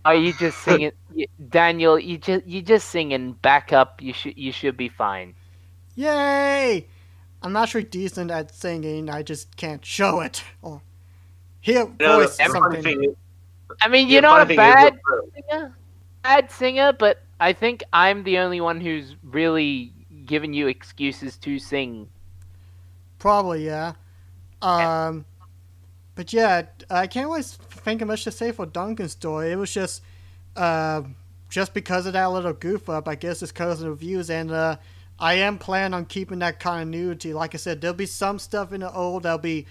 Speaker 2: Oh, you just sing it, Daniel. You just sing in backup. You should be fine.
Speaker 1: Yay! I'm naturally decent at singing. I just can't show it or hear voice something.
Speaker 2: I mean, you're not a bad singer, but I think I'm the only one who's really given you excuses to sing.
Speaker 1: Probably, yeah. But yeah, I can't really think of much to say for Duncan's story. It was just because of that little goof up, I guess it's because of the reviews, and I am planning on keeping that continuity. Like I said, there'll be some stuff in the old that'll be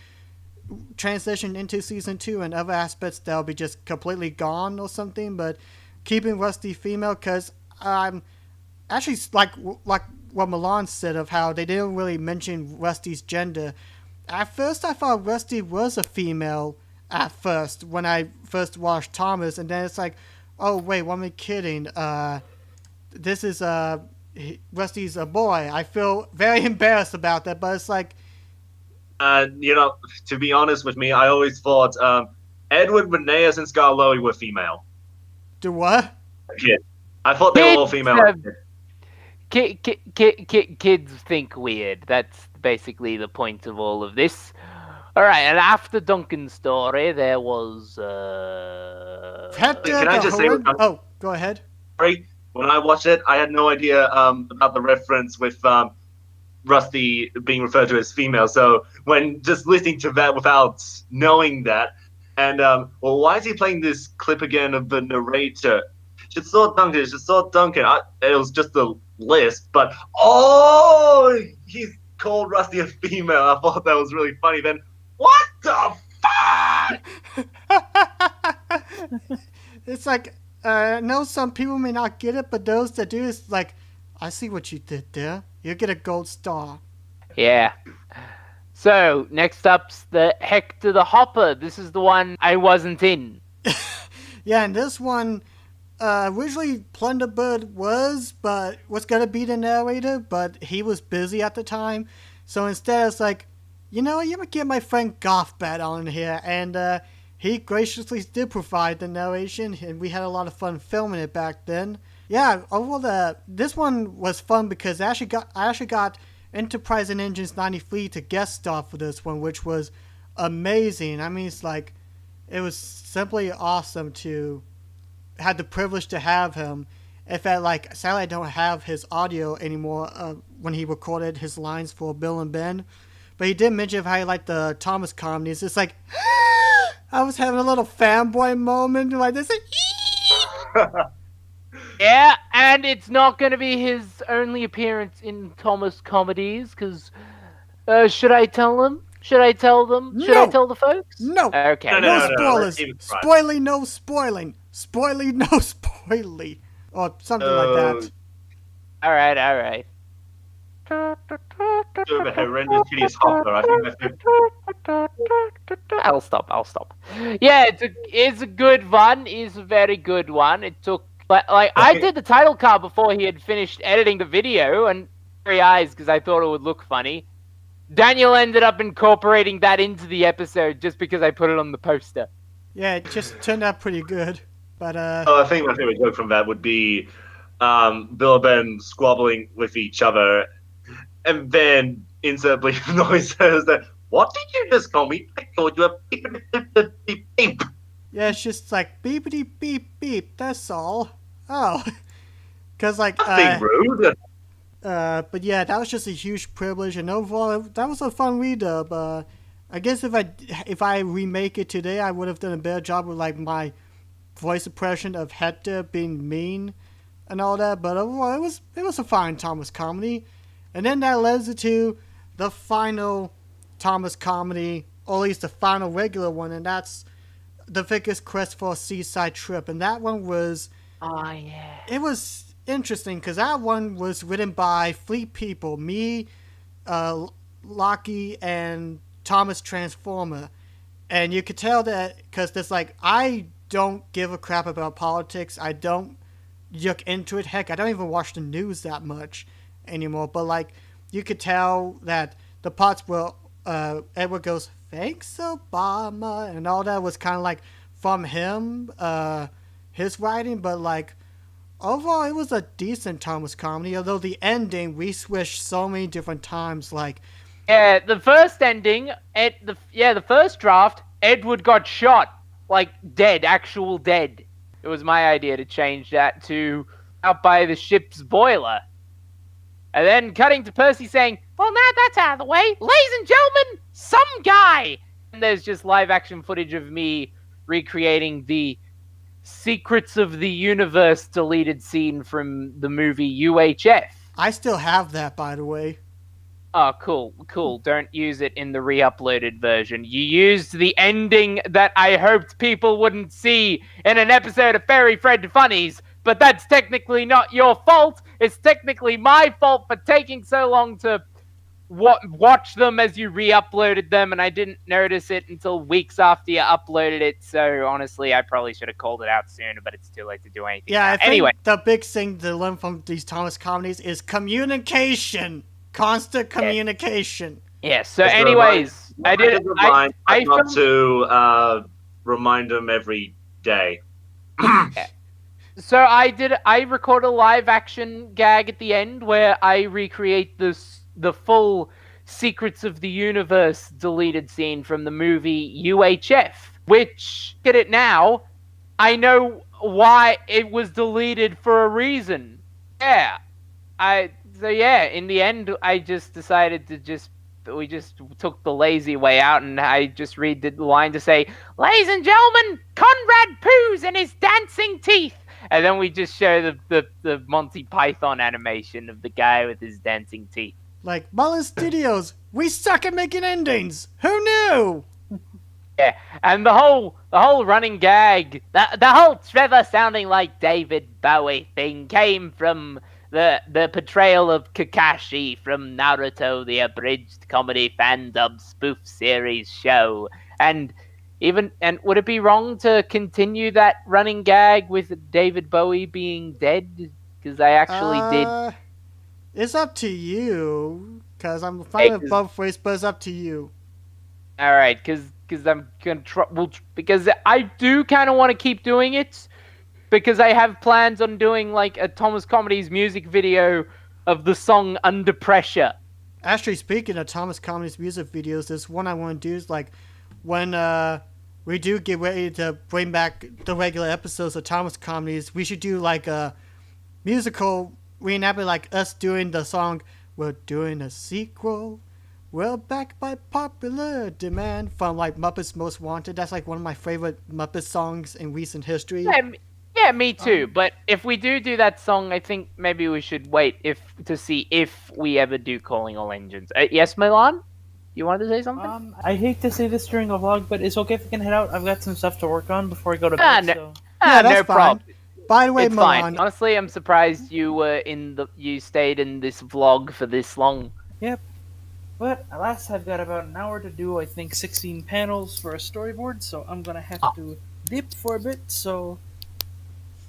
Speaker 1: transitioned into season 2, and other aspects that'll be just completely gone or something, but keeping Rusty female, because actually, like what Milan said of how they didn't really mention Rusty's gender. At first, I thought Rusty was a female at first when I first watched Thomas, and then it's like, oh wait, what am I kidding? This is Rusty's a boy. I feel very embarrassed about that, but it's like,
Speaker 3: to be honest with me, I always thought Edward, Rhaenyra, and Scarloey were female.
Speaker 1: Do what?
Speaker 3: Yeah, I thought they were all female.
Speaker 2: Kids think weird. That's basically the point of all of this. All right, and after Duncan's story, there was.
Speaker 3: Can I just say?
Speaker 1: Oh, go ahead.
Speaker 3: Sorry, when I watched it, I had no idea about the reference with Rusty being referred to as female. So when just listening to that without knowing that, and well, why is he playing this clip again of the narrator? She saw Duncan. It was just a list, but he's called Rusty a female. I thought that was really funny. Then what the fuck?
Speaker 1: It's like I know some people may not get it, but those that do, is like, I see what you did there. You get a gold star.
Speaker 2: Yeah. So next up's the Hector the Hopper. This is the one I wasn't in.
Speaker 1: Yeah, and this one. Originally, Plunderbird was gonna be the narrator, but he was busy at the time. So instead, it's like, you would get my friend Gothbat on here, and he graciously did provide the narration, and we had a lot of fun filming it back then. Yeah, overall, this one was fun because I actually got Enterprise and Engines 93 to guest star for this one, which was amazing. I mean, it's like, it was simply awesome to had the privilege to have him. In fact, like, sadly I don't have his audio anymore when he recorded his lines for Bill and Ben, but he did mention how he liked the Thomas Comedies. It's like I was having a little fanboy moment like this.
Speaker 2: Yeah, and it's not going to be his only appearance in Thomas Comedies, because should I tell them? Should I tell them? Should I tell the folks?
Speaker 1: No.
Speaker 2: Okay.
Speaker 1: No spoilers. Spoily, no spoiling. Spoily, no spoily. Or something like that.
Speaker 2: Alright.
Speaker 3: Sort of a horrendous, hideous hopper. I think that's
Speaker 2: I'll stop. Yeah, it's a good one. It's a very good one. It took, but like I did the title card before he had finished editing the video, and very eyes because I thought it would look funny. Daniel ended up incorporating that into the episode just because I put it on the poster.
Speaker 1: Yeah, it just turned out pretty good. But
Speaker 3: I think my favorite joke from that would be Bill and Ben squabbling with each other, and then insert bleep noise says that, "What did you just call me? I called you a beep beep beep beep."
Speaker 1: yeah, it's just like beepity beep beep. That's all. Oh, because like
Speaker 3: Nothing rude.
Speaker 1: but yeah, that was just a huge privilege, and overall, that was a fun redub. I guess if I remake it today, I would have done a better job with like my voice impression of Hector being mean and all that. But overall, it was a fine Thomas comedy, and then that led us to the final Thomas comedy, or at least the final regular one, and that's The Vicar's Quest for a Seaside Trip, and that one was.
Speaker 2: Oh yeah.
Speaker 1: It was interesting because that one was written by three people: me, Lachie, and Thomas Transformer. And you could tell that because there's like, I don't give a crap about politics. I don't look into it. Heck, I don't even watch the news that much anymore. But like, you could tell that the parts where Edward goes, "Thanks, Obama," and all that was kind of like from him, his writing. But like, overall, it was a decent Thomas comedy, although the ending, we switched so many different times, like...
Speaker 2: Yeah, the first ending, the first draft, Edward got shot, like, dead, actual dead. It was my idea to change that to out by the ship's boiler. And then cutting to Percy saying, "Well, now that's out of the way, ladies and gentlemen, some guy!" And there's just live-action footage of me recreating the Secrets of the Universe deleted scene from the movie UHF.
Speaker 1: I still have that, by the way.
Speaker 2: Oh, cool. Don't use it in the re-uploaded version. You used the ending that I hoped people wouldn't see in an episode of Fairy Fred Funnies, but that's technically not your fault. It's technically my fault for taking so long to watch them as you re-uploaded them, and I didn't notice it until weeks after you uploaded it. So honestly, I probably should have called it out sooner, but it's too late to do anything.
Speaker 1: Yeah,
Speaker 2: now.
Speaker 1: I think
Speaker 2: Anyway,
Speaker 1: the big thing to learn from these Thomas comedies is communication, constant communication.
Speaker 2: Yeah. So, anyways, I did. I
Speaker 3: got to remind them every day.
Speaker 2: So I record a live action gag at the end where I recreate the full Secrets of the Universe deleted scene from the movie UHF, which, get it now, I know why it was deleted for a reason. Yeah. In the end, I just decided to we just took the lazy way out, and I just read the line to say, "Ladies and gentlemen, Conrad poos and his dancing teeth." And then we just show the Monty Python animation of the guy with his dancing teeth.
Speaker 1: Like, Mullins Studios, we suck at making endings. Who knew?
Speaker 2: Yeah, and the whole running gag, the whole Trevor sounding like David Bowie thing came from the portrayal of Kakashi from Naruto, the abridged comedy fandom spoof series show. And would it be wrong to continue that running gag with David Bowie being dead? Because I actually did.
Speaker 1: It's up to you, because I'm fine with both ways, but it's up to you.
Speaker 2: All right, because I'm gonna try. Because I do kind of want to keep doing it, because I have plans on doing like a Thomas Comedies music video of the song "Under Pressure."
Speaker 1: Actually, speaking of Thomas Comedies music videos, there's one I want to do is like when we do get ready to bring back the regular episodes of Thomas Comedies, we should do like a musical reenactment, like us doing the song "We're Doing a Sequel, we're back by popular demand" from like Muppets Most Wanted. That's like one of my favorite Muppet songs in recent history.
Speaker 2: Yeah, me too. But if we do that song, I think maybe we should wait to see if we ever do Calling All Engines. Yes, Milan? You wanted to say something?
Speaker 5: I hate to say this during a vlog, but it's okay if I can head out. I've got some stuff to work on before I go to bed.
Speaker 2: No problem.
Speaker 1: By the way,
Speaker 2: It's
Speaker 1: Milan,
Speaker 2: fine. Honestly, I'm surprised you stayed in this vlog for this long.
Speaker 5: Yep. But alas, I've got about an hour to do, I think, 16 panels for a storyboard, so I'm gonna have to dip for a bit, so...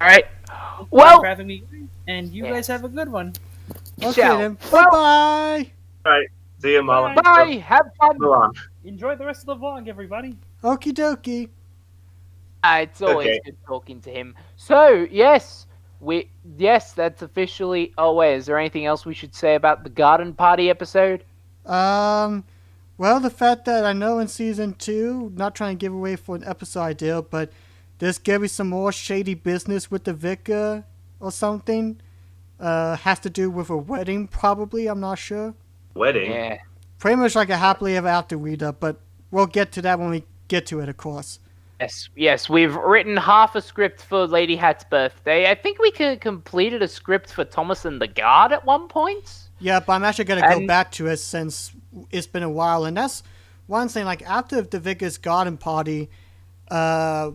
Speaker 2: Alright.
Speaker 5: Thank you
Speaker 2: Well...
Speaker 5: for having me, and you guys have a good one.
Speaker 1: okay then,
Speaker 2: Well,
Speaker 1: bye-bye!
Speaker 3: Alright, see you, Marlon.
Speaker 2: bye! Have fun!
Speaker 3: Milan.
Speaker 5: Enjoy the rest of the vlog, everybody.
Speaker 1: Okie dokie.
Speaker 2: It's always
Speaker 3: Okay.
Speaker 2: good talking to him. So, yes, that's officially... Oh, wait, is there anything else we should say about the garden party episode?
Speaker 1: Well, the fact that I know in season 2, not trying to give away for an episode idea, but there's gonna be some more shady business with the vicar or something. Has to do with a wedding, probably, I'm not sure.
Speaker 3: Wedding?
Speaker 2: Yeah.
Speaker 1: Pretty much like a happily ever after reader, but we'll get to that when we get to it, of course.
Speaker 2: Yes, we've written half a script for Lady Hat's birthday. I think we completed a script for Thomas and the Guard at one point.
Speaker 1: Yeah, but I'm actually gonna go back to it since it's been a while, and that's one thing. Like after the Vicar's garden party, with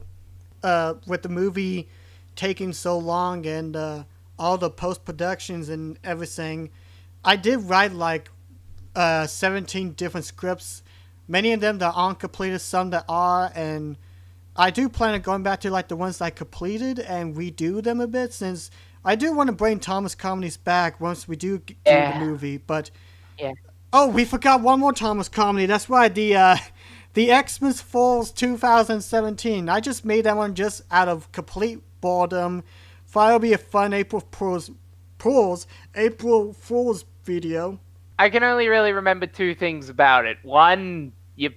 Speaker 1: the movie taking so long and all the post productions and everything, I did write like 17 different scripts. Many of them that aren't completed, some that are, and I do plan on going back to like the ones that I completed and redo them a bit, since I do want to bring Thomas Comedies back once we do the movie. But oh, we forgot one more Thomas Comedy. That's right, the Xmas Falls 2017. I just made that one just out of complete boredom. Thought it'll be a fun April Fool's video.
Speaker 2: I can only really remember two things about it. One, you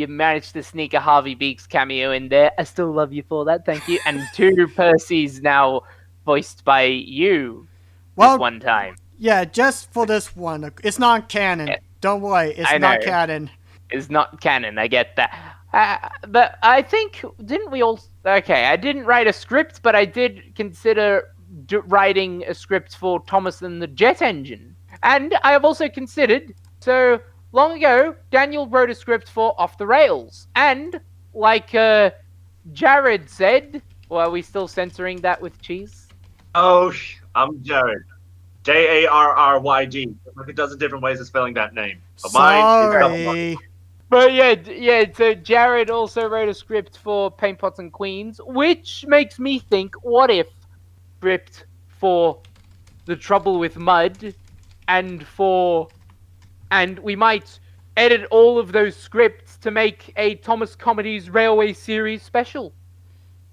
Speaker 2: managed to sneak a Harvey Beaks cameo in there. I still love you for that, thank you. And two, Percy's now voiced by you this one time.
Speaker 1: Yeah, just for this one. It's not canon. Yeah. Don't worry, it's not canon.
Speaker 2: It's not canon, I get that. But I think, didn't we all... Okay, I didn't write a script, but I did consider writing a script for Thomas and the Jet Engine. And I have also considered, so long ago, Daniel wrote a script for Off the Rails. And, like Jared said, well, are we still censoring that with cheese?
Speaker 3: Oh, I'm Jared. Jarryd. Like a dozen different ways of spelling that name. But
Speaker 1: sorry.
Speaker 2: But yeah, so Jared also wrote a script for Paint Pots and Queens, which makes me think, what if script for The Trouble with Mud, and we might edit all of those scripts to make a Thomas Comedies Railway Series special.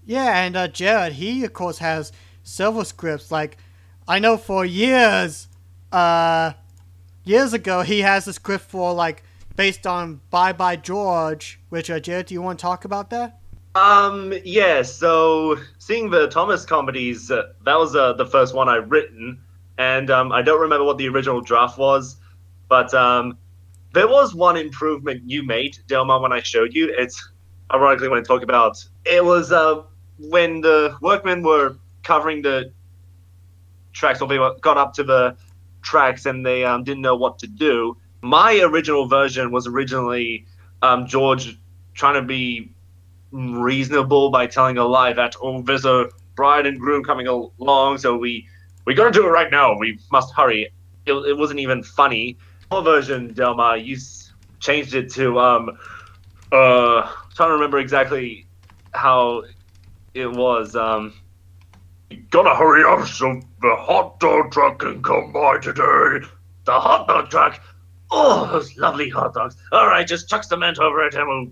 Speaker 1: Yeah, and Jared, he of course has several scripts. Like, I know for years ago, he has a script for, like, based on Bye Bye George, which, Jared, do you want to talk about that?
Speaker 3: Yeah, so seeing the Thomas Comedies, that was the first one I've written, and I don't remember what the original draft was, but there was one improvement you made, Delmar, when I showed you. It's ironically when I talk about it was when the workmen were covering the tracks, or they got up to the tracks and they didn't know what to do. My original version was originally George trying to be reasonable by telling a lie that, oh, there's a bride and groom coming along, so we gotta do it right now. We must hurry. It wasn't even funny. Your version, Delmar, you changed it to trying to remember exactly how it was. You gotta hurry up so the hot dog truck can come by today. The hot dog truck. Oh, those lovely hot dogs. All right, just chuck cement over it and we'll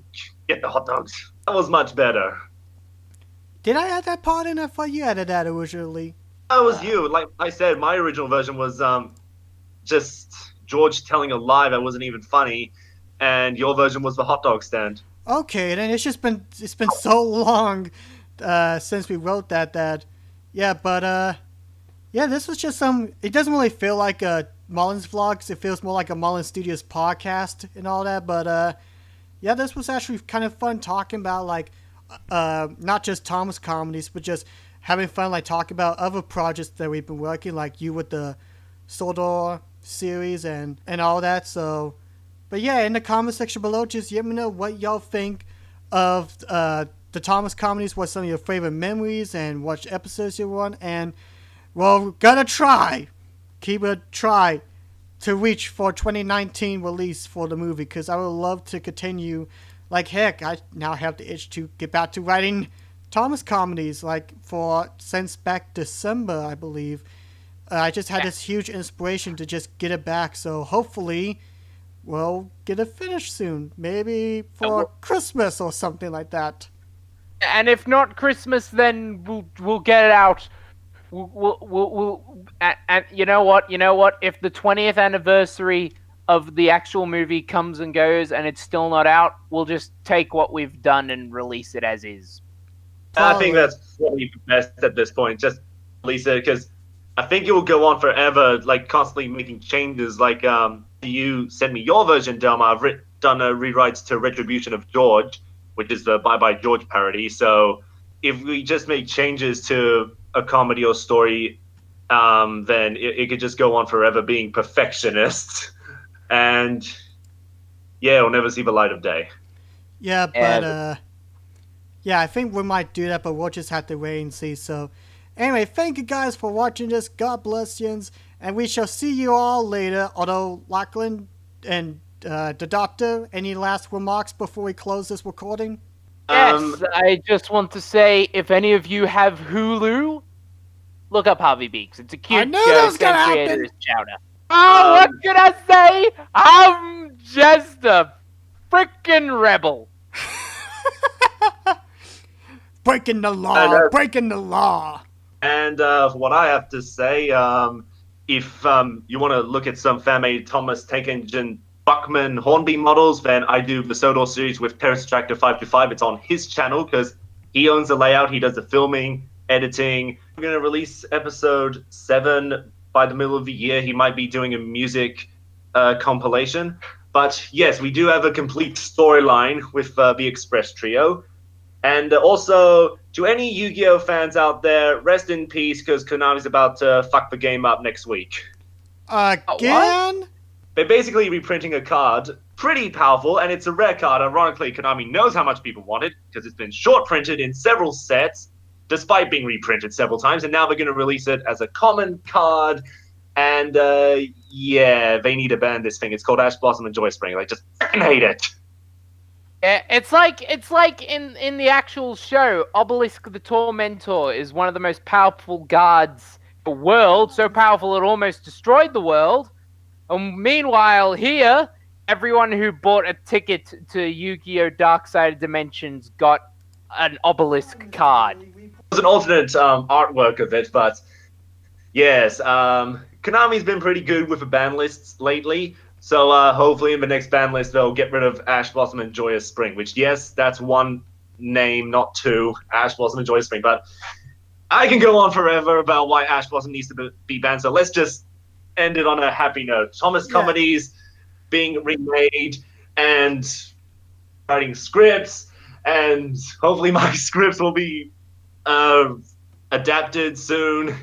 Speaker 3: get the hot dogs. That was much better.
Speaker 1: Did I add that part in? I thought you added that originally.
Speaker 3: That was you. Like I said, my original version was just George telling a lie that wasn't even funny, and your version was the hot dog stand.
Speaker 1: Okay, then it's been so long since we wrote that yeah, but yeah, this was just it doesn't really feel like a Mullins vlogs. It feels more like a Mullins Studios podcast and all that, but yeah, this was actually kind of fun talking about, like, not just Thomas Comedies, but just having fun, like, talking about other projects that we've been working, like you with the Sodor series and all that. So, but yeah, in the comment section below, just let me know what y'all think of the Thomas Comedies, what some of your favorite memories and what episodes you want. And, well, we're gonna keep a try to reach for 2019 release for the movie, because I would love to continue. Like, heck, I now have the itch to get back to writing Thomas Comedies, like, since back December, I believe. I just had this huge inspiration to just get it back, so hopefully we'll get it finished soon. Maybe for Christmas or something like that.
Speaker 2: And if not Christmas, then we'll get it out. And you know what? If the 20th anniversary of the actual movie comes and goes and it's still not out, we'll just take what we've done and release it as is.
Speaker 3: I think that's probably best at this point. Just release it, because I think it will go on forever, like constantly making changes. Like, you sent me your version, Delma. I've done rewrites to Retribution of George, which is the Bye Bye George parody. So if we just make changes to a comedy or story, then it could just go on forever being perfectionist. And yeah, it'll never see the light of day.
Speaker 1: Yeah, but yeah, I think we might do that, but we'll just have to wait and see. So anyway, thank you guys for watching this. God bless yous, and we shall see you all later. Although, Lachlan and the Doctor, any last remarks before we close this recording?
Speaker 2: Yes, I just want to say, if any of you have Hulu, look up Harvey Beaks. It's a cute show. Same creator as Chowder. Oh, what can I say? I'm just a freaking rebel.
Speaker 1: Breaking the law, breaking the law.
Speaker 3: And what I have to say, if you want to look at some fan-made Thomas Tank Engine Buckman Hornby models, then I do the Sodor series with Terrace Tractor 525. It's on his channel because he owns the layout, he does the filming, editing. We're going to release episode 7 by the middle of the year. He might be doing a music compilation. But yes, we do have a complete storyline with the Express Trio. And also, to any Yu-Gi-Oh fans out there, rest in peace, because Konami's about to fuck the game up next week.
Speaker 1: Again?
Speaker 3: They're basically reprinting a card, pretty powerful, and it's a rare card. Ironically, Konami knows how much people want it, because it's been short printed in several sets, despite being reprinted several times, and now they're going to release it as a common card. And yeah, they need to ban this thing. It's called Ash Blossom and Joy Spring. Like, just fucking hate it.
Speaker 2: It's like in the actual show, Obelisk the Tormentor is one of the most powerful guards in the world, so powerful it almost destroyed the world. And meanwhile, here, everyone who bought a ticket to Yu-Gi-Oh! Dark Side of Dimensions got an Obelisk card.
Speaker 3: There's an alternate artwork of it, but yes, Konami's been pretty good with the ban lists lately. So hopefully in the next ban list, they'll get rid of Ash Blossom and Joyous Spring, which, yes, that's one name, not two, Ash Blossom and Joyous Spring. But I can go on forever about why Ash Blossom needs to be banned, so let's just end it on a happy note. Thomas Comedies being remade and writing scripts, and hopefully my scripts will be adapted soon.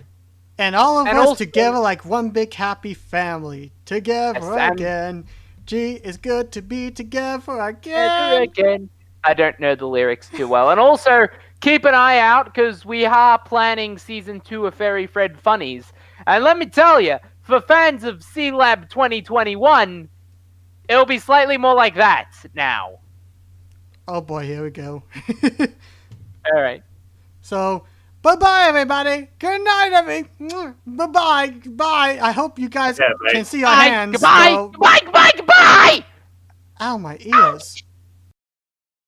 Speaker 1: And all of us together like one big happy family. Together again. Gee, it's good to be together again.
Speaker 2: I don't know the lyrics too well. And also, keep an eye out, because we are planning Season 2 of Fairy Fred Funnies. And let me tell you, for fans of C-Lab 2021, it'll be slightly more like that now.
Speaker 1: Oh boy, here we go.
Speaker 2: All right.
Speaker 1: So, bye-bye, everybody. Good night, everybody. Bye-bye. Bye. I hope you guys can see our hands.
Speaker 2: Goodbye.
Speaker 1: So...
Speaker 2: Goodbye. Goodbye. Goodbye.
Speaker 1: Ow, my ears.